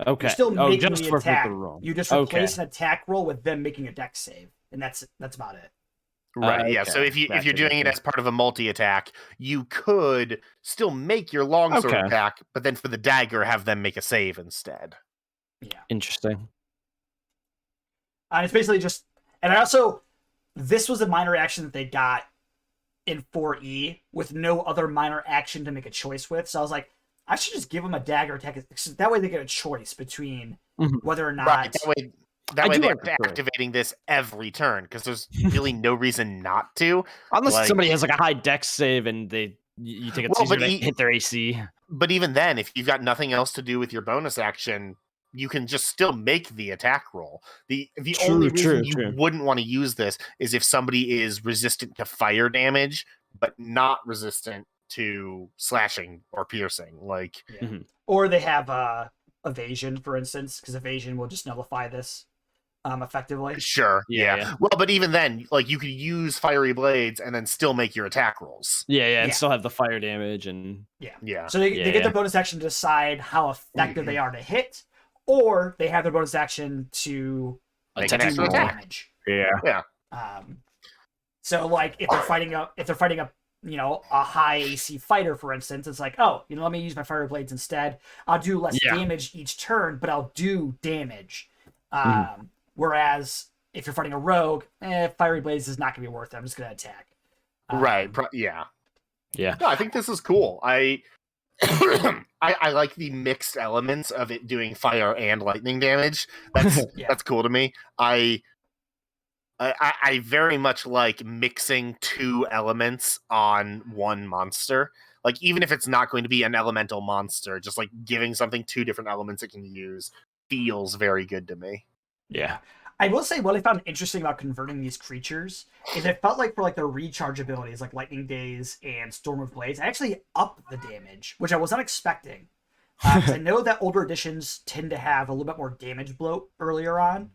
okay. You're still making just the forfeit attack. the roll. You just Okay. replace an attack roll with them making a dex save, and that's about it. Right, yeah. So Okay. if you're Gotcha, doing it gotcha. as part of a multi-attack, you could still make your longsword Okay. attack, but then for the dagger, have them make a save instead. Yeah. Interesting. And it's basically just, and I also, this was a minor action that they got in 4E with no other minor action to make a choice with. So I was like, I should just give them a dagger attack. That way they get a choice between Mhm. whether or not. Right. That I way do they're like the choice. activating this every turn because there's really no reason not to. Unless Like- somebody has like a high dex save and you think it's Well, easier but to he- hit their AC. But even then, if you've got nothing else to do with your bonus action, you can just still make the attack roll. The True, only reason true, you true. wouldn't want to use this is if somebody is resistant to fire damage, but not resistant to slashing or piercing. Like, Yeah. Mhm. Or they have evasion, for instance, because evasion will just nullify this effectively. sure, Yeah, yeah. yeah. Well, but even then, like, you could use fiery blades and then still make your attack rolls. Yeah, and Yeah. still have the fire damage and Yeah. So they get Yeah. the bonus action to decide how effective they are to hit, or they have their bonus action to Make attack an do extra more attack. damage. yeah. So like if they're fighting a a high AC fighter, for instance, it's like, oh, let me use my fire blades instead. I'll do less Yeah. damage each turn, but I'll do damage. Whereas if you're fighting a rogue, fiery blades is not going to be worth it. I'm just going to attack. Right. Yeah. Yeah. No, I think this is cool. I like the mixed elements of it doing fire and lightning damage. That's Yeah. that's cool to me. I very much like mixing two elements on one monster. Like, even if it's not going to be an elemental monster, just like giving something two different elements it can use feels very good to me. Yeah. I will say what I found interesting about converting these creatures is it felt like for like their recharge abilities, like Lightning Days and Storm of Blades, I actually up the damage, which I was not expecting. Because I know that older editions tend to have a little bit more damage bloat earlier on.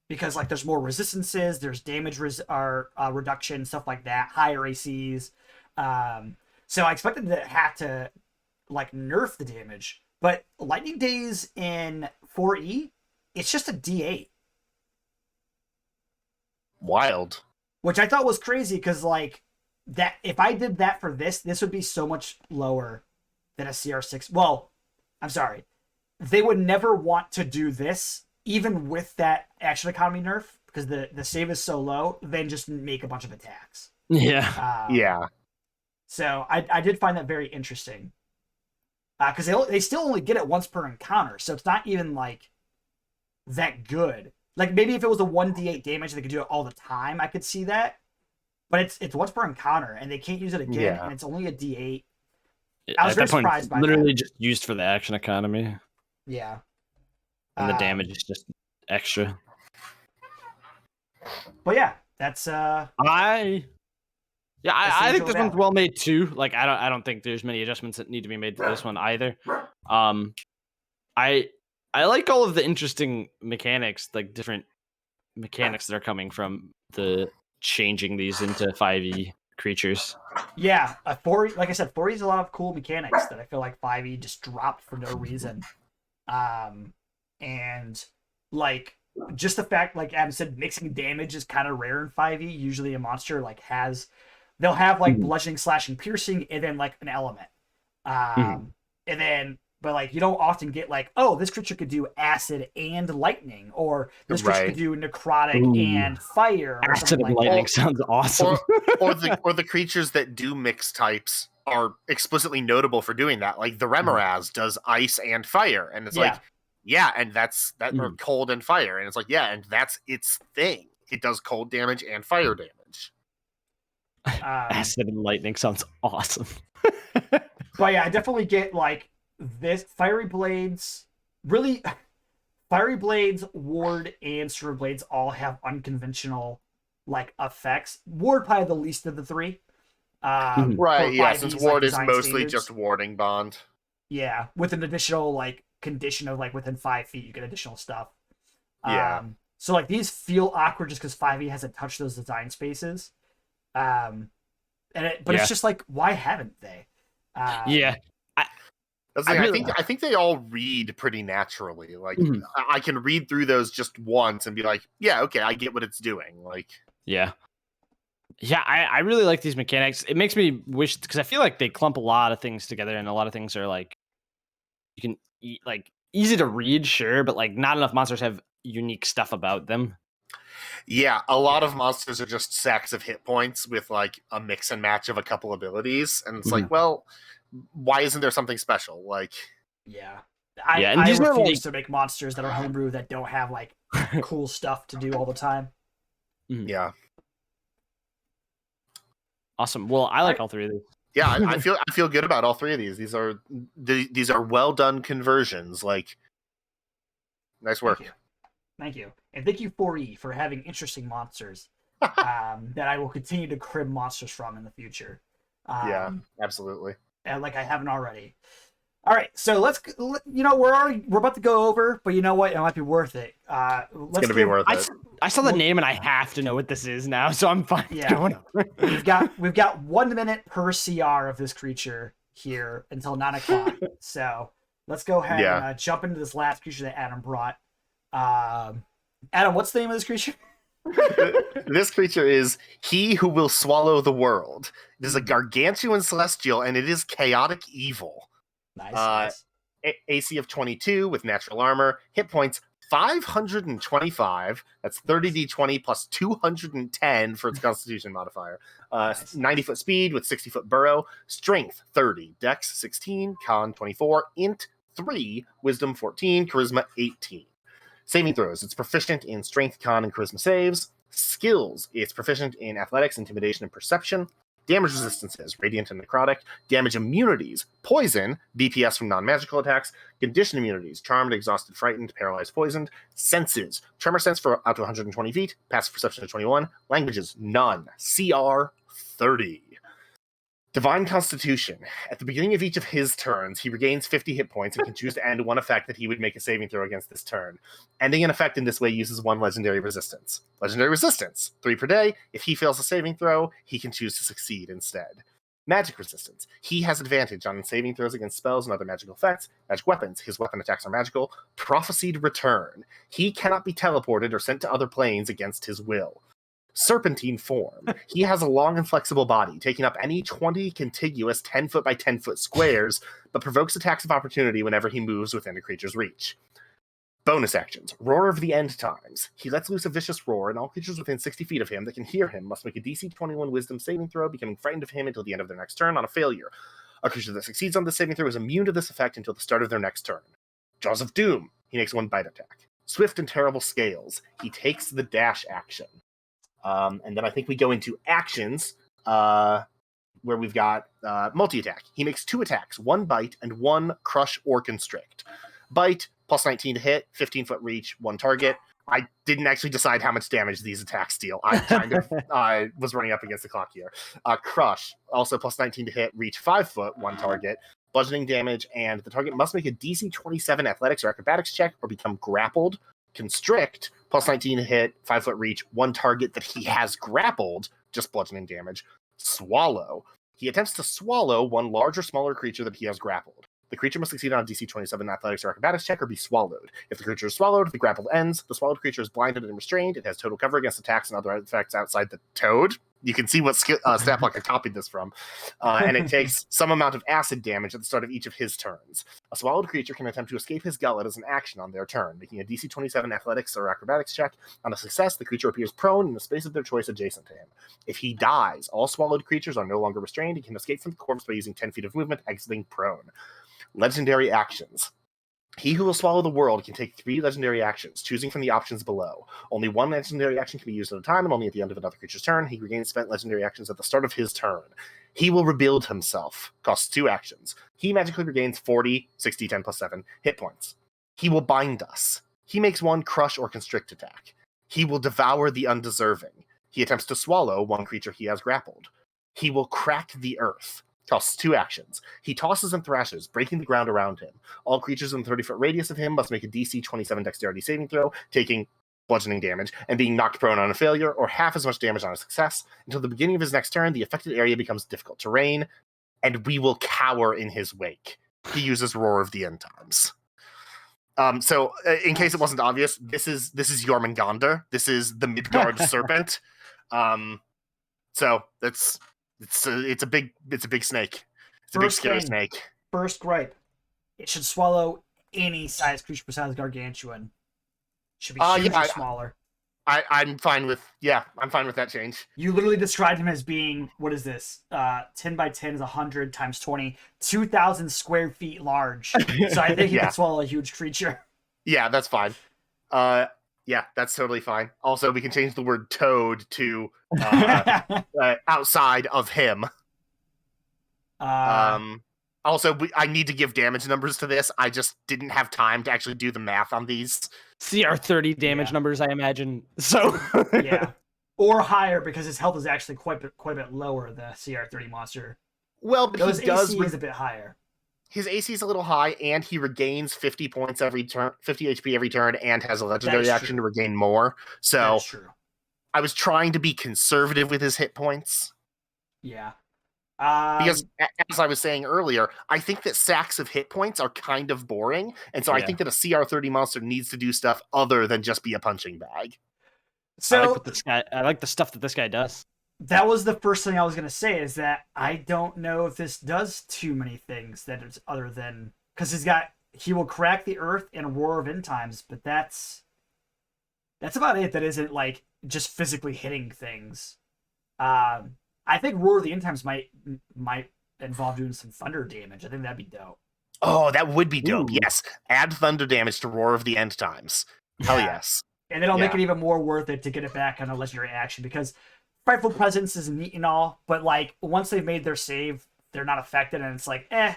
Because like there's more resistances, there's damage reduction, stuff like that, higher ACs. So I expected to have to like nerf the damage, but Lightning Days in 4E, it's just a D8, Wild. which I thought was crazy because like that if I did that for this would be so much lower than a CR6. Well, I'm sorry, they would never want to do this even with that action economy nerf because the save is so low. Then just make a bunch of attacks. Yeah. Yeah. So I did find that very interesting because they still only get it once per encounter, so it's not even like that good. Like maybe if it was a 1d8 damage, they could do it all the time. I could see that, but it's once per encounter, and they can't use it again, and it's only a d8. I was very surprised by literally that. just used for the action economy, Yeah, and the damage is just extra. But yeah, that's I think this Valor. one's well made too. Like I don't think there's many adjustments that need to be made to this one either. I like all of the interesting mechanics, like different mechanics that are coming from the changing these into 5e creatures. Yeah, a 4 like I said, 4E is a lot of cool mechanics that I feel like 5E just dropped for no reason. And like just the fact, like Adam said, mixing damage is kind of rare in 5E. Usually a monster like they'll have like bludgeoning, slashing, piercing, and then like an element. And then but like you don't often get like, oh, this creature could do acid and lightning, or this creature could do necrotic and fire. Or Acid and like lightning sounds awesome. or the creatures that do mix types are explicitly notable for doing that. Like the Remoraz does ice and fire, and it's like, yeah, and or cold and fire, and it's like, yeah, and that's its thing. It does cold damage and fire damage. Acid and lightning sounds awesome. But yeah, I definitely get like this Fiery Blades. Really, Fiery Blades, Ward, and Silver Blades all have unconventional like effects. Ward probably the least of the three. Right, yeah, since Ward is mostly standards. just warding bond. Yeah, with an additional like condition of like within 5 feet you get additional stuff. Yeah. So like these feel awkward just because 5e hasn't touched those design spaces. It's just like, why haven't they? I think they all read pretty naturally. Like I can read through those just once and be like, yeah, okay, I get what it's doing. Like, I really like these mechanics. It makes me wish, because I feel like they clump a lot of things together, and a lot of things are like you can like easy to read, sure, but like not enough monsters have unique stuff about them. Yeah, a lot of monsters are just sacks of hit points with like a mix and match of a couple abilities, and it's like, well, why isn't there something special? Like, I refuse to make monsters that are homebrew that don't have like cool stuff to do all the time. Yeah. Awesome. Well, I like all three of these. Yeah, I feel good about all three of these. These are well done conversions. Like, nice work. Thank you. And thank you 4E for having interesting monsters that I will continue to crib monsters from in the future. Yeah, absolutely. And like I haven't already. All right, so we're about to go over, but you know what? It might be worth it. It's gonna be worth it. I saw the name and I have to know what this is now, so I'm fine. Yeah, we've got 1 minute per CR of this creature here until 9 o'clock. So let's go ahead and jump into this last creature that Adam brought. Adam, what's the name of this creature? This creature is He Who Will Swallow the World. It is a gargantuan celestial, and it is chaotic evil. Nice. AC of 22 with natural armor. Hit points 525. That's 30d20 plus 210 for its Constitution modifier. 90-foot speed with 60-foot burrow. Strength 30. Dex 16. Con 24. Int 3. Wisdom 14. Charisma 18. Saving throws. It's proficient in Strength, Con, and Charisma saves. Skills. It's proficient in Athletics, Intimidation, and Perception. damage resistances, radiant and necrotic, damage immunities, poison, DPS from non-magical attacks, condition immunities, charmed, exhausted, frightened, paralyzed, poisoned, senses, tremor sense for out to 120 feet, passive perception to 21, languages, none, CR 30. Divine Constitution. At the beginning of each of his turns, he regains 50 hit points and can choose to end one effect that he would make a saving throw against this turn. Ending an effect in this way uses 1 legendary resistance. Legendary resistance, 3 per day. If he fails a saving throw, he can choose to succeed instead. Magic resistance. He has advantage on saving throws against spells and other magical effects. Magic weapons. His weapon attacks are magical. Prophesied return. He cannot be teleported or sent to other planes against his will. Serpentine form. He has a long and flexible body, taking up any 20 contiguous 10-foot by 10-foot squares, but provokes attacks of opportunity whenever he moves within a creature's reach. Bonus actions. Roar of the End Times. He lets loose a vicious roar, and all creatures within 60 feet of him that can hear him must make a DC 21 Wisdom saving throw, becoming frightened of him until the end of their next turn on a failure. A creature that succeeds on this saving throw is immune to this effect until the start of their next turn. Jaws of Doom. He makes 1 bite attack. Swift and Terrible Scales. He takes the dash action. And then I think we go into actions, where we've got multi-attack. He makes 2 attacks, 1 bite and 1 crush or constrict. Bite, plus 19 to hit, 15-foot reach, 1 target. I didn't actually decide how much damage these attacks deal. I kind of was running up against the clock here. Crush, also plus 19 to hit, reach 5 foot, 1 target. Bludgeoning damage, and the target must make a DC 27 athletics or acrobatics check or become grappled. Constrict, plus 19 to hit, 5-foot reach, 1 target that he has grappled, just bludgeoning damage. Swallow. He attempts to swallow 1 large or smaller creature that he has grappled. The creature must succeed on a DC 27 athletics or acrobatics check or be swallowed. If the creature is swallowed, the grapple ends. The swallowed creature is blinded and restrained. It has total cover against attacks and other effects outside the toad. You can see what stat block I copied this from. And it takes some amount of acid damage at the start of each of his turns. A swallowed creature can attempt to escape his gullet as an action on their turn, making a DC 27 athletics or acrobatics check. On a success, the creature appears prone in the space of their choice adjacent to him. If he dies, all swallowed creatures are no longer restrained and can escape from the corpse by using 10 feet of movement, exiting prone. Legendary actions. He who will swallow the world can take 3 legendary actions, choosing from the options below. Only 1 legendary action can be used at a time, and only at the end of another creature's turn. He regains spent legendary actions at the start of his turn. He will rebuild himself. Costs 2 actions. He magically regains 40, 60, 10 plus 7 hit points. He will bind us. He makes 1 crush or constrict attack. He will devour the undeserving. He attempts to swallow 1 creature he has grappled. He will crack the earth. Costs 2 actions. He tosses and thrashes, breaking the ground around him. All creatures in the 30-foot radius of him must make a DC 27 dexterity saving throw, taking bludgeoning damage, and being knocked prone on a failure, or half as much damage on a success. Until the beginning of his next turn, the affected area becomes difficult terrain, and we will cower in his wake. He uses Roar of the End Times. So, in case it wasn't obvious, this is Jormungandr. This is the Midgard serpent. So it's a big snake. It's a big scary snake. First gripe: it should swallow any size creature besides gargantuan. Should be hugely smaller. I'm fine with that change. You literally described him as being, what is this? 10 by 10 is 100 times 20, 2,000 square feet large. So I think he can swallow a huge creature. Yeah, that's fine. Yeah, that's totally fine. Also, we can change the word toad to outside of him. Also, I need to give damage numbers to this. I just didn't have time to actually do the math on these. CR 30 damage numbers, I imagine. So yeah, or higher because his health is actually quite a bit lower. The CR 30 monster. Well, but his AC is a bit higher. His AC is a little high, and he regains 50 points every turn, 50 HP every turn, and has a legendary action to regain more. So that's true. I was trying to be conservative with his hit points. Yeah. Because, as I was saying earlier, I think that sacks of hit points are kind of boring, and so I think that a CR 30 monster needs to do stuff other than just be a punching bag. So I like the stuff that this guy does. That was the first thing I was going to say, is that I don't know if this does too many things that it's other than, because he will crack the earth and Roar of End Times, but that's about it. That isn't like just physically hitting things. I think Roar of the End Times might involve doing some thunder damage. I think that'd be dope. Oh, that would be dope. Ooh. Yes. Add thunder damage to Roar of the End Times. Hell yes. And it'll make Yeah. it even more worth it to get it back on a legendary action, because Frightful Presence is neat and all, but like once they've made their save, they're not affected, and it's like, I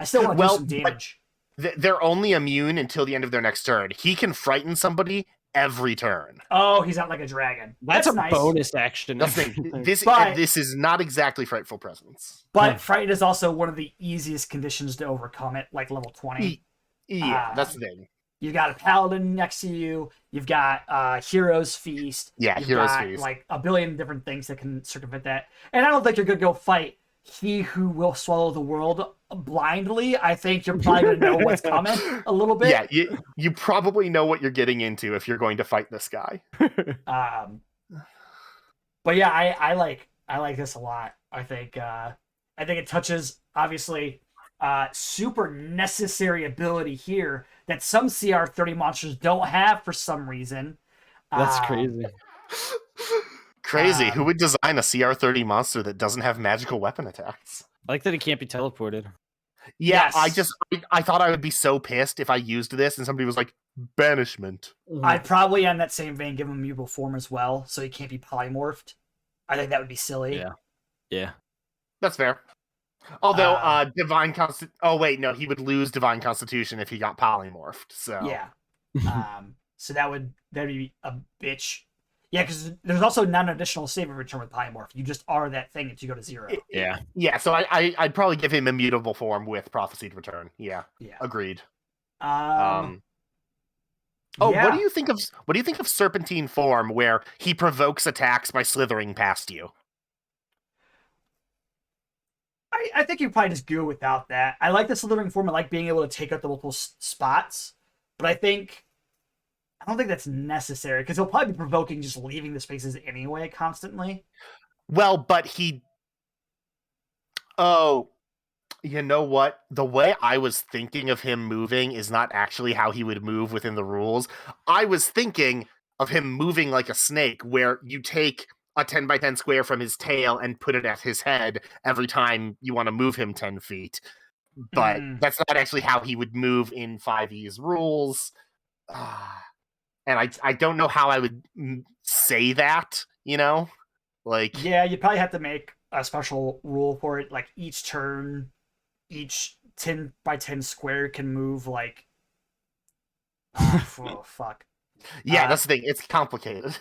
still want to do some damage. They're only immune until the end of their next turn. He can frighten somebody every turn. Oh, he's not like a dragon. That's a nice. bonus action. This is not exactly Frightful Presence. But Frighten is also one of the easiest conditions to overcome it, like level 20. Yeah, that's the thing. You've got a paladin next to you. You've got Hero's Feast. Yeah, You've Hero's got, Feast. like a billion different things that can circumvent that. And I don't think you're gonna go fight He Who Will Swallow the World blindly. I think you're probably gonna know what's coming a little bit. Yeah, you probably know what you're getting into if you're going to fight this guy. But yeah, I like this a lot. I think it touches, obviously, super necessary ability here that some CR30 monsters don't have for some reason. That's crazy. Crazy. Who would design a CR30 monster that doesn't have magical weapon attacks? I like that it can't be teleported. Yeah, Yes. I thought I would be so pissed if I used this and somebody was like, banishment. I'd probably, on that same vein, give him mutable form as well, so he can't be polymorphed. I think that would be silly. Yeah. That's fair. Although, Divine Constitution... Oh, wait, no, he would lose Divine Constitution if he got polymorphed, so... Yeah. So that'd be a bitch. Yeah, because there's also not an additional save return with polymorph. You just are that thing until you go to 0. Yeah, so I'd probably give him immutable form with Prophesied Return. Yeah. Agreed. Yeah. What do you think of Serpentine form, where he provokes attacks by slithering past you? I think you probably just go without that. I like the slithering form. I like being able to take up the multiple spots, but I don't think that's necessary, because he'll probably be provoking just leaving the spaces anyway constantly. Well, but he... Oh, you know what? The way I was thinking of him moving is not actually how he would move within the rules. I was thinking of him moving like a snake, where you take a 10 by 10 square from his tail and put it at his head every time you want to move him 10 feet. But that's not actually how he would move in 5e's rules. And I don't know how I would say that, you know? Like... Yeah, you'd probably have to make a special rule for it. Like, each turn, each 10 by 10 square can move, like... oh, fuck. Yeah, that's the thing. It's complicated.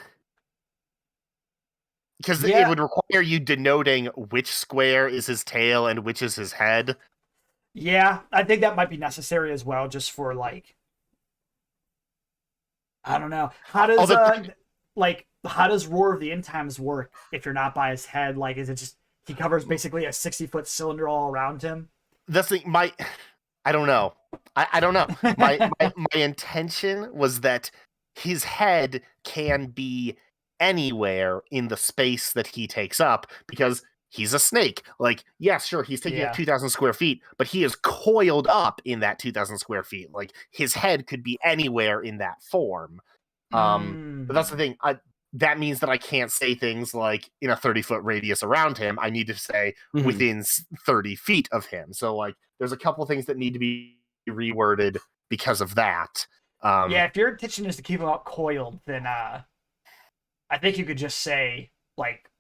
Because it would require you denoting which square is his tail and which is his head. Yeah, I think that might be necessary as well, just for, like... I don't know. How does how does Roar of the End Times work if you're not by his head? Like, is it just he covers basically a 60-foot cylinder all around him? That's the I don't know. I don't know. My intention was that his head can be anywhere in the space that he takes up, because he's a snake. Like, yeah, sure, he's taking up 2,000 square feet, but he is coiled up in that 2,000 square feet. Like, his head could be anywhere in that form. But that's the thing. That means that I can't say things like in a 30-foot radius around him. I need to say within 30 feet of him. So, like, there's a couple things that need to be reworded because of that. Yeah, if your intention is to keep him up coiled, then I think you could just say, like,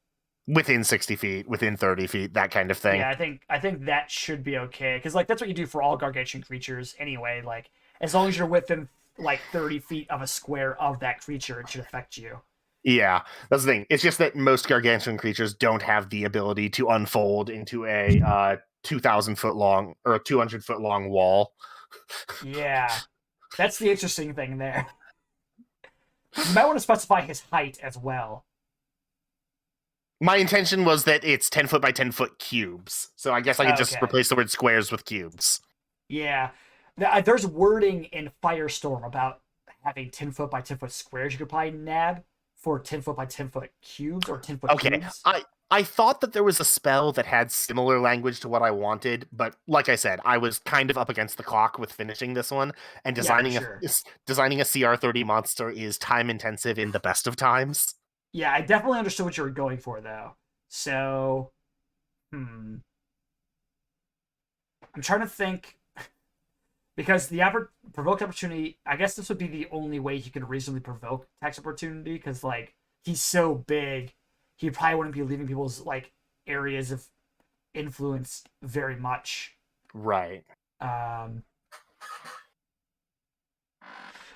within 60 feet, within 30 feet, that kind of thing. Yeah, I think that should be okay, because, like, that's what you do for all gargantuan creatures anyway. Like, as long as you're within, like, 30 feet of a square of that creature, it should affect you. Yeah, that's the thing. It's just that most gargantuan creatures don't have the ability to unfold into a 2,000 foot long or a 200 foot long wall. Yeah, that's the interesting thing there. You might want to specify his height as well. My intention was that it's 10 foot by 10 foot cubes. So I guess I could just replace the word squares with cubes. Yeah. There's wording in Firestorm about having 10 foot by 10 foot squares you could probably nab for 10 foot by 10 foot cubes or 10 foot cubes. I thought that there was a spell that had similar language to what I wanted, but like I said, I was kind of up against the clock with finishing this one, and designing a CR30 monster is time intensive in the best of times. Yeah, I definitely understood what you were going for, though. So, I'm trying to think. Because the provoked opportunity, I guess this would be the only way he could reasonably provoke tax opportunity, because like he's so big, he probably wouldn't be leaving people's like areas of influence very much. Right.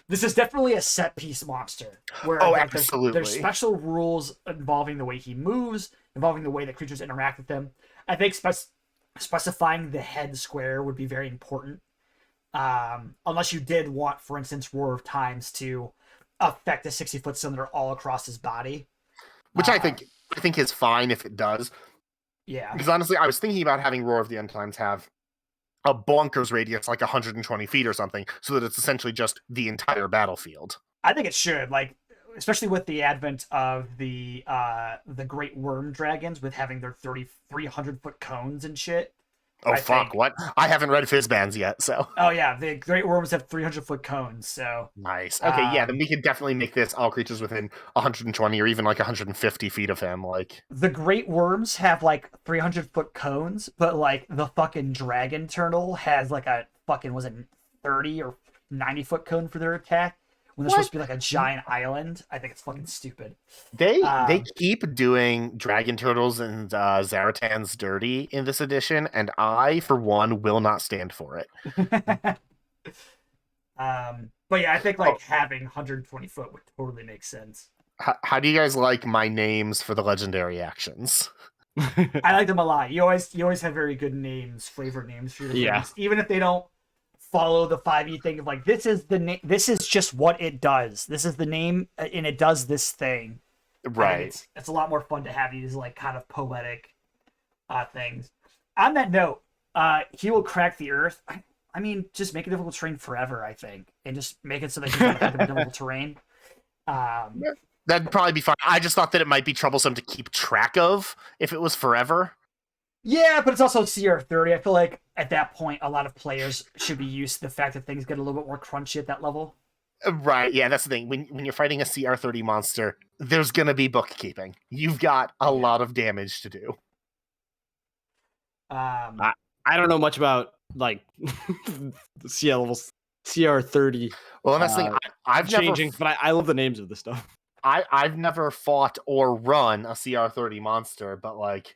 This is definitely a set piece monster where like, absolutely. There's special rules involving the way he moves, involving the way that creatures interact with him. I think specifying the head square would be very important. Unless you did want, for instance, Roar of Times to affect a 60-foot cylinder all across his body. Which I think is fine if it does. Yeah. Because honestly, I was thinking about having Roar of the Untimes have a bonkers radius, like 120 feet or something, so that it's essentially just the entire battlefield. I think it should, like, especially with the advent of the Great Worm Dragons, with having their 300-foot cones and shit. Oh, fuck, what? I haven't read Fizzbands yet, so... Oh, yeah, the Great Worms have 300-foot cones, so... Nice. Okay, yeah, then we could definitely make this all creatures within 120 or even, like, 150 feet of him, like... The Great Worms have, like, 300-foot cones, but, like, the fucking Dragon Turtle has, like, a fucking, was it 30 or 90-foot cone for their attack? When they're supposed to be like a giant island. I think it's fucking stupid. They keep doing Dragon Turtles and Zaratans dirty in this edition, and I, for one, will not stand for it. But yeah, I think like having 120 foot would totally make sense. How do you guys like my names for the legendary actions? I like them a lot. You always have very good names, flavor names for your things, even if they don't follow the 5e thing of like, this is the name, this is just what it does, this is the name, and it does this thing, right? It's a lot more fun to have these like kind of poetic things. On that note, he will crack the earth. I mean, just make it difficult terrain forever, I think, and just make it so that you can affect the difficult terrain. That'd probably be fine. I just thought that it might be troublesome to keep track of if it was forever. Yeah, but it's also CR30. I feel like at that point, a lot of players should be used to the fact that things get a little bit more crunchy at that level. Right, yeah, that's the thing. When you're fighting a CR30 monster, there's going to be bookkeeping. You've got a lot of damage to do. I don't know much about, like, CR30. Well, and that's the thing. I've changing, but I love the names of this stuff. I've never fought or run a CR30 monster, but, like...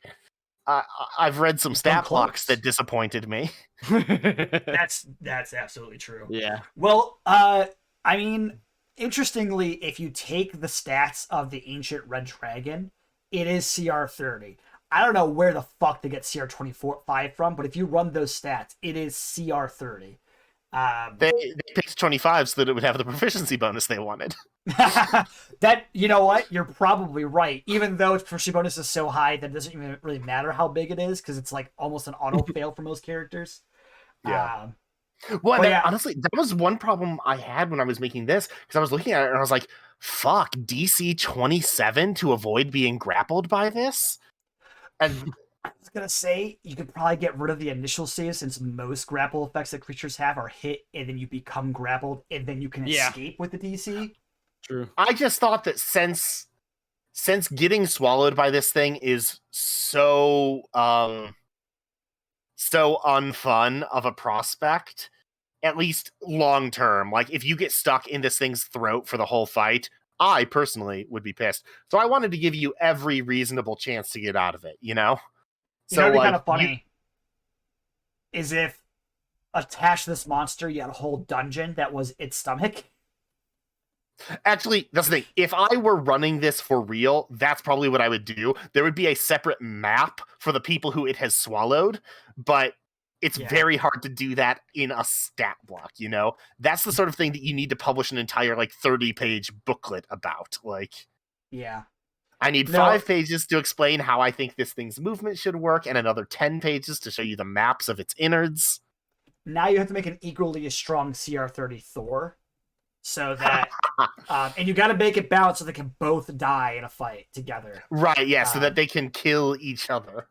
I've read some stat blocks that disappointed me. That's absolutely true. Yeah. Well, I mean, interestingly, if you take the stats of the Ancient Red Dragon, it is CR30. I don't know where the fuck they get CR25 from, but if you run those stats, it is CR30. They picked 25 so that it would have the proficiency bonus they wanted. That, you know what? You're probably right. Even though its proficiency bonus is so high that it doesn't even really matter how big it is, because it's like almost an auto fail for most characters. Yeah. Honestly, that was one problem I had when I was making this, because I was looking at it and I was like, fuck, DC 27 to avoid being grappled by this? And I was gonna say, you could probably get rid of the initial save, since most grapple effects that creatures have are hit and then you become grappled and then you can escape with the DC. True. I just thought that since getting swallowed by this thing is so unfun of a prospect, at least long term, like if you get stuck in this thing's throat for the whole fight, I personally would be pissed. So I wanted to give you every reasonable chance to get out of it, you know? You know what'd be kind of funny is if attached to this monster you had a whole dungeon that was its stomach. Actually, that's the thing. If I were running this for real, that's probably what I would do. There would be a separate map for the people who it has swallowed, but it's very hard to do that in a stat block, you know? That's the sort of thing that you need to publish an entire, like, 30-page booklet about. Like, yeah. I need 5 pages to explain how I think this thing's movement should work, and another 10 pages to show you the maps of its innards. Now you have to make an equally as strong CR30 Thor. So that, and you got to make it balanced so they can both die in a fight together. Right, yeah, so that they can kill each other.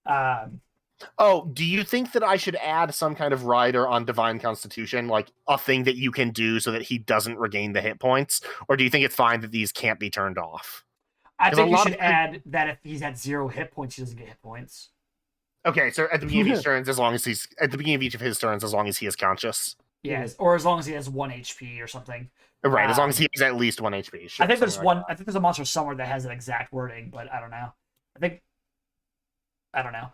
Do you think that I should add some kind of rider on Divine Constitution, like a thing that you can do so that he doesn't regain the hit points? Or do you think it's fine that these can't be turned off? I think you should add that if he's at 0 hit points, he doesn't get hit points. Okay, so at the beginning of each turns, as long as he's at the beginning of each of his turns, as long as he is conscious. Yes, or as long as he has 1 HP or something. Right, as long as he has at least 1 HP. Sure, I think there's like one. I think there's a monster somewhere that has an exact wording, but I don't know. I don't know.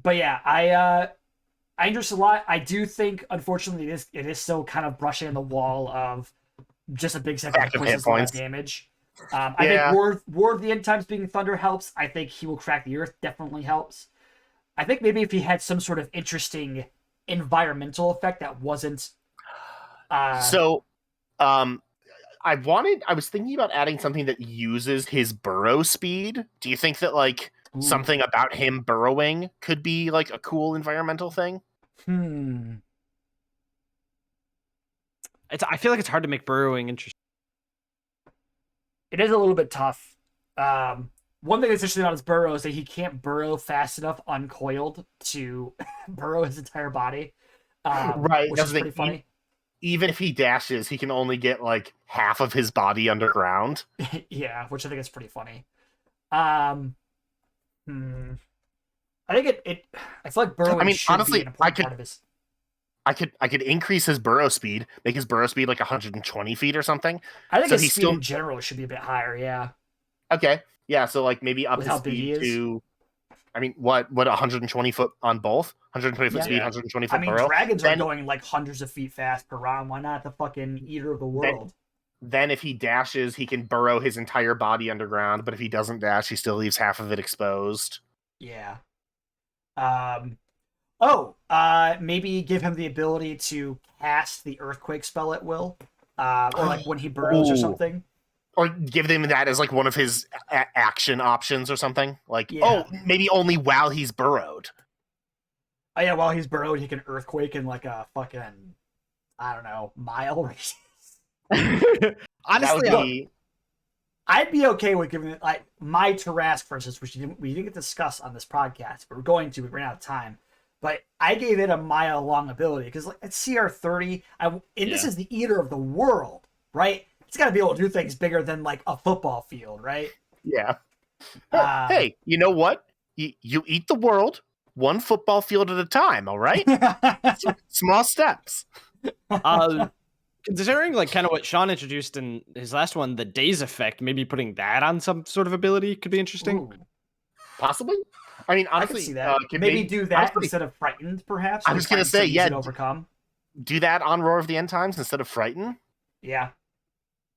But yeah, I interest a lot. I do think, unfortunately, it is still kind of brushing on the wall of just a big second that pushes a lot of damage. I think War of the End Times being Thunder helps. I think he will crack the earth definitely helps. I think maybe if he had some sort of interesting environmental effect that wasn't. I was thinking about adding something that uses his burrow speed. Do you think that like something about him burrowing could be like a cool environmental thing? I feel like it's hard to make burrowing interesting. It is a little bit tough. One thing that's interesting about his burrow is that he can't burrow fast enough uncoiled to burrow his entire body. Right, which is pretty funny. Even if he dashes, he can only get like half of his body underground. Yeah, which I think is pretty funny. I think I feel like burrowing should honestly, be an important part of his. I could increase his burrow speed, make his burrow speed like 120 feet or something. I think his speed in general should be a bit higher, yeah. Okay. Yeah, so like maybe up his speed to I mean, what 120 foot on both? 120 foot speed, 120 foot burrow? Dragons are going like hundreds of feet fast per round. Why not the fucking eater of the world? Then if he dashes, he can burrow his entire body underground, but if he doesn't dash, he still leaves half of it exposed. Yeah. Maybe give him the ability to cast the earthquake spell at will. Or like when he burrows or something. Or give them that as like one of his action options or something. Like, maybe only while he's burrowed. Oh yeah, while he's burrowed, he can earthquake in like a fucking, I don't know, mile radius. Honestly, I'd be okay with giving it like my Tarask, for instance, which we didn't get to discuss on this podcast, but we're going to. We ran out of time. But I gave it a mile-long ability because like at CR30, this is the eater of the world, right? It's got to be able to do things bigger than like a football field, right? Yeah. Hey, you know what? You eat the world one football field at a time, all right? Small steps. Considering like kind of what Shawn introduced in his last one, the daze effect, maybe putting that on some sort of ability could be interesting. Ooh. Possibly. I mean, honestly, I could see that. Maybe do that instead of frightened, perhaps. I was going to say, yeah, overcome. Do that on Roar of the End Times instead of frightened. Yeah.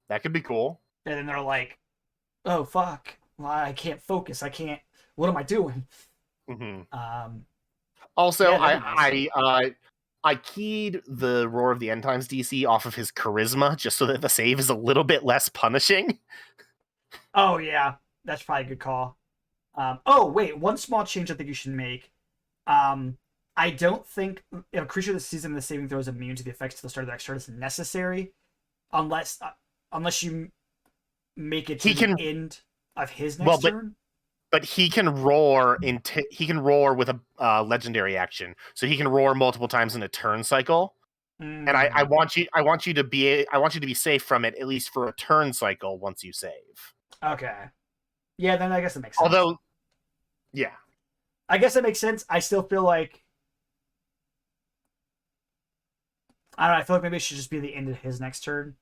That could be cool. And then they're like, oh, fuck. Well, I can't focus. I can't. What am I doing? Mm-hmm. Also, I keyed the Roar of the End Times DC off of his charisma just so that the save is a little bit less punishing. Oh, yeah. That's probably a good call. Wait. One small change I think you should make. I don't think a creature this season the saving throw is immune to the effects to the start of the next turn is necessary unless you make it to the end of his next turn. But he can roar with a legendary action, so he can roar multiple times in a turn cycle. And I want you to be safe from it at least for a turn cycle once you save. Okay. Yeah, then I guess it makes sense. Although, yeah, I guess it makes sense. I still feel like I don't know. I feel like maybe it should just be the end of his next turn.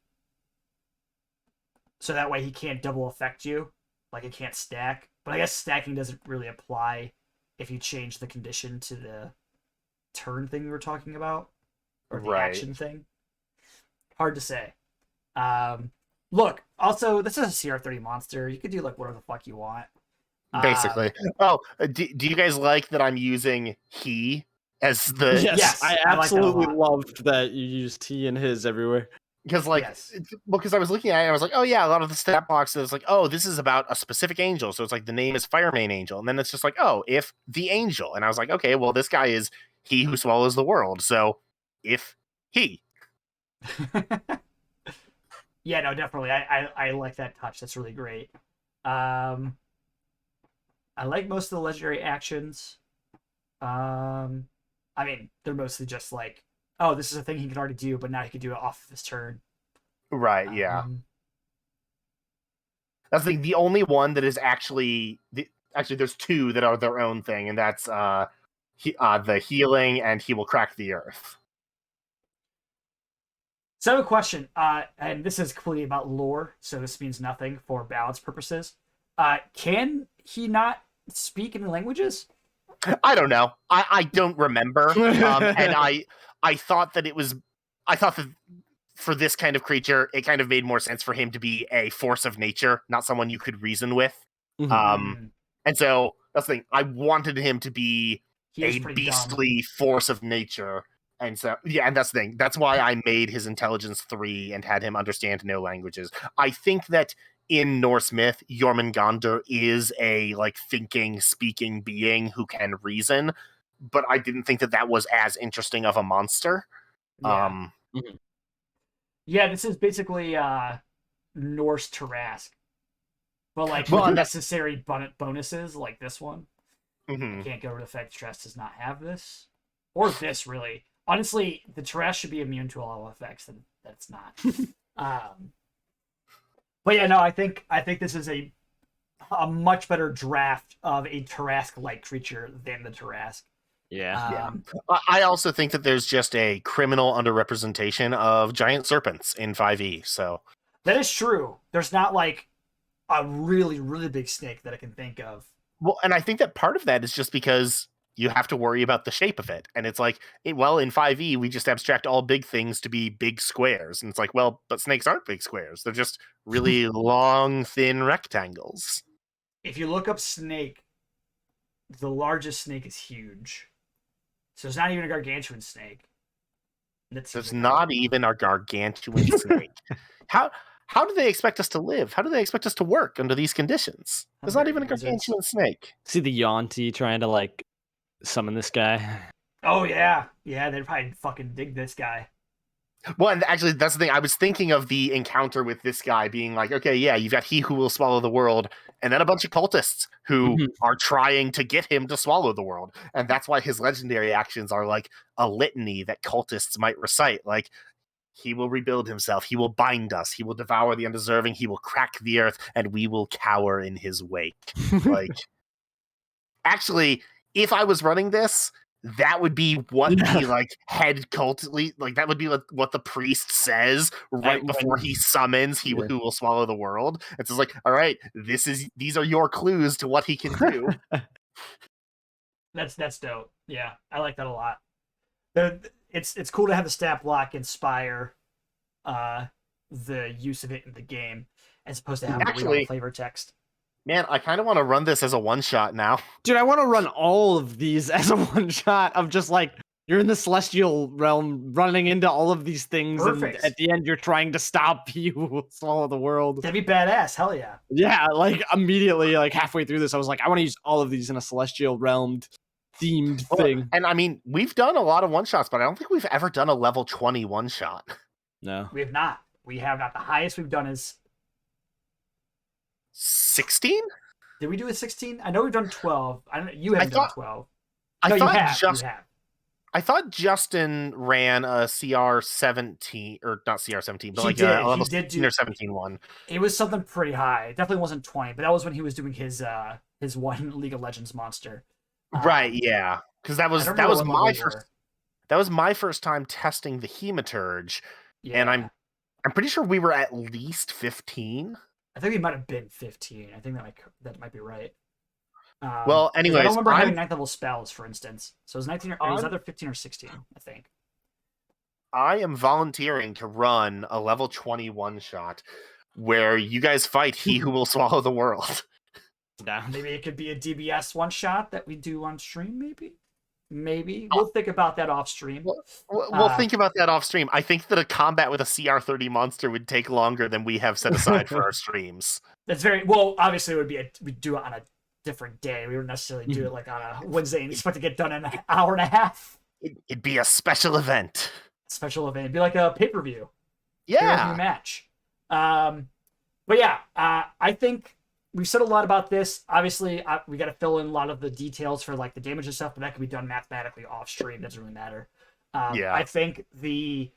So that way he can't double affect you. Like it can't stack. But I guess stacking doesn't really apply if you change the condition to the turn thing we were talking about. Or the action thing. Hard to say. Look, also, this is a CR30 monster. You could do like whatever the fuck you want. Basically. Do you guys like that I'm using he as the... Yes, I absolutely loved that you used he and his everywhere. Because because I was looking at it and I was like, oh yeah, a lot of the stat boxes like, oh, this is about a specific angel. So it's like the name is Firemane Angel. And then it's just like, oh, if the angel. And I was like, okay, well, this guy is he who swallows the world. So if he. Yeah, no, definitely. I like that touch. That's really great. I like most of the legendary actions. I mean, they're mostly just like, oh, this is a thing he could already do, but now he could do it off of his turn. Right, yeah. That's the only one that is actually there's two that are their own thing, and that's the healing and he will crack the earth. So I have a question, and this is completely about lore, so this means nothing for balance purposes. Can he not speak any languages? I don't know. I don't remember. And I thought that I thought that for this kind of creature, it kind of made more sense for him to be a force of nature, not someone you could reason with. Mhm. And so that's the thing. I wanted him to be He is a pretty dumb. beastly force of nature. And so, yeah, and that's the thing. That's why I made his intelligence 3 and had him understand no languages. I think that in Norse myth, Jormungandr is a like thinking, speaking being who can reason, but I didn't think that that was as interesting of a monster. Yeah. Mhm. Yeah, this is basically Norse Tarask, but like Well, with and necessary bonuses like this one. mhm. I can't get over the fact Tarask does not have this, or this really. Honestly, the Tarask should be immune to all effects, and that's not. But yeah, no, I think this is a much better draft of a Tarask-like creature than the Tarask. Yeah. I also think that there's just a criminal underrepresentation of giant serpents in 5e. So That is true. There's not like a really, really big snake that I can think of. well, and I think that part of that is just because you have to worry about the shape of it. And it's like, well, in 5e, we just abstract all big things to be big squares. And it's like, well, but snakes aren't big squares. They're just really long, thin rectangles. If you look up snake, the largest snake is huge. So it's not even a gargantuan snake. There's not even a gargantuan snake. How do they expect us to live? How do they expect us to work under these conditions? There's not even a gargantuan snake. See the Yonti trying to like summon this guy. Oh yeah, yeah. They'd probably fucking dig this guy. Well, and actually, that's the thing. I was thinking of the encounter with this guy being like, okay, yeah, you've got he who will swallow the world, and then a bunch of cultists who Mhm. are trying to get him to swallow the world. And that's why his legendary actions are like a litany that cultists might recite. Like, he will rebuild himself, he will bind us, he will devour the undeserving, he will crack the earth, and we will cower in his wake. Like, actually, if I was running this, that would be what the like head cult like that would be like what the priest says right before he summons he who will swallow the world. It's just like, all right, these are your clues to what he can do. That's dope. Yeah, I like that a lot. It's cool to have the stat block inspire the use of it in the game as opposed to having to read all the flavor text. Man, I kind of want to run this as a one-shot now. Dude, I want to run all of these as a one-shot of just like, you're in the celestial realm running into all of these things, Perfect. And at the end you're trying to stop you swallow the world. That'd be badass. Hell yeah. Yeah, like immediately, like halfway through this, I was like, I want to use all of these in a celestial realm themed thing. And I mean, we've done a lot of one-shots, but I don't think we've ever done a level 20 one-shot. No. We have not. We have not. The highest we've done is 16? Did we do a 16? I know we've done 12. I don't. You haven't done 12. No, you have. You have. I thought Justin ran a CR 17 or not CR 17, but He like did. a level He did 16 or 17 one. It was something pretty high. It definitely wasn't 20, but that was when he was doing his one League of Legends monster. Right, yeah. Because that was my first time testing the Hematurge. Yeah. And I'm pretty sure we were at least 15. I think we might have been 15. I think that might be right. Well, anyways, I don't remember having 9th level spells, for instance. So it was 19 or it was either 15 or 16, I think. I am volunteering to run a level 21 shot where you guys fight he who will swallow the world. Maybe it could be a DBS one shot that we do on stream, maybe. We'll think about that off stream. We'll think about that off stream. I think that a combat with a CR30 monster would take longer than we have set aside for our streams. That's very well. Obviously, it would be we'd do it on a different day. We wouldn't necessarily do it like on a Wednesday and expect to get done in an hour and a half. It'd be a special event. It'd be like a pay-per-view. Yeah. Pay-per-view match. But yeah, I think we've said a lot about this. Obviously, we got to fill in a lot of the details for like the damage and stuff, but that can be done mathematically off stream. Doesn't really matter. I think the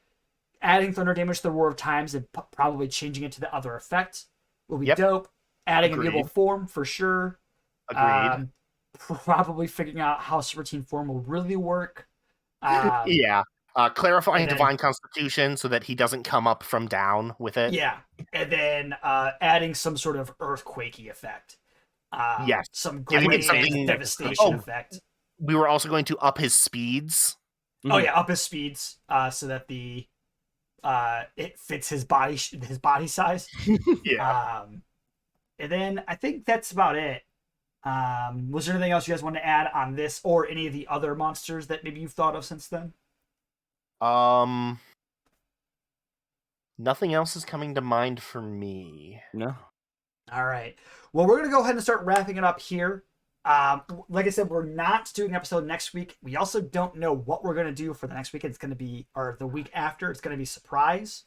adding thunder damage to the War of Times and probably changing it to the other effect will be dope. Adding a mutable form for sure. Agreed. Probably figuring out how Super Team form will really work. Yeah. Clarifying And then- Divine Constitution so that he doesn't come up from down with it. Yeah, and then adding some sort of earthquakey effect. Yes. Some Giving it grand something- devastation effect. We were also going to up his speeds. Oh yeah, up his speeds so that the it fits his body size. Yeah. And then I think that's about it. Was there anything else you guys want to add on this or any of the other monsters that maybe you've thought of since then? Nothing else is coming to mind for me. No. All right. Well, we're going to go ahead and start wrapping it up here. Like I said, we're not doing an episode next week. We also don't know what we're going to do for the next week. It's going to be, or the week after, it's going to be surprise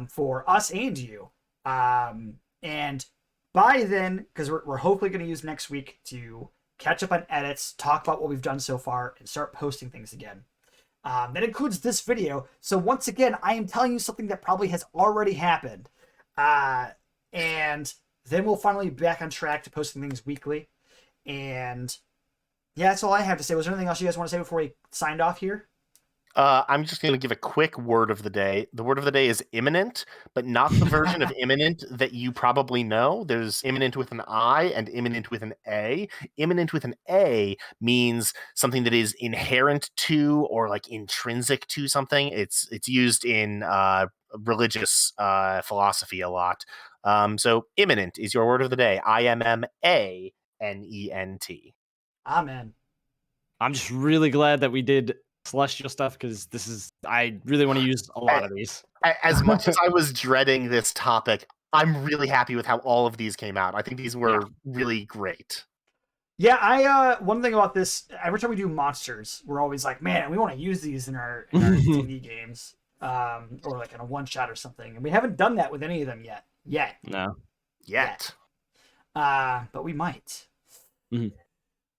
for us and you. And by then, because we're hopefully going to use next week to catch up on edits, talk about what we've done so far, and start posting things again. That includes this video. So once again, I am telling you something that probably has already happened. And then we'll finally be back on track to posting things weekly. And yeah, that's all I have to say. Was there anything else you guys want to say before we signed off here? I'm just going to give a quick word of the day. The word of the day is imminent, but not the version of imminent that you probably know. There's imminent with an I and imminent with an A. Imminent with an A means something that is inherent to or like intrinsic to something. It's used in religious philosophy a lot. So imminent is your word of the day. IMMANENT. Amen. I'm just really glad that we did celestial stuff because I really want to use a lot of these. As much as I was dreading this topic, I'm really happy with how all of these came out. I think these were really great. Yeah, one thing about this, every time we do monsters, we're always like, man, we want to use these in our D&D games, or like in a one shot or something, and we haven't done that with any of them yet. No. Yet. But we might. Mm-hmm.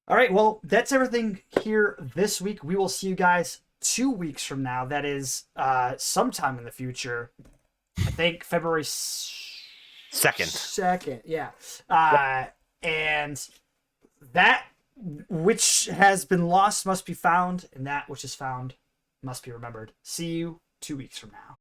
All right, well, that's everything here this week. We will see you guys 2 weeks from now. That is sometime in the future. I think February 2nd. Yeah. And that which has been lost must be found, and that which is found must be remembered. See you 2 weeks from now.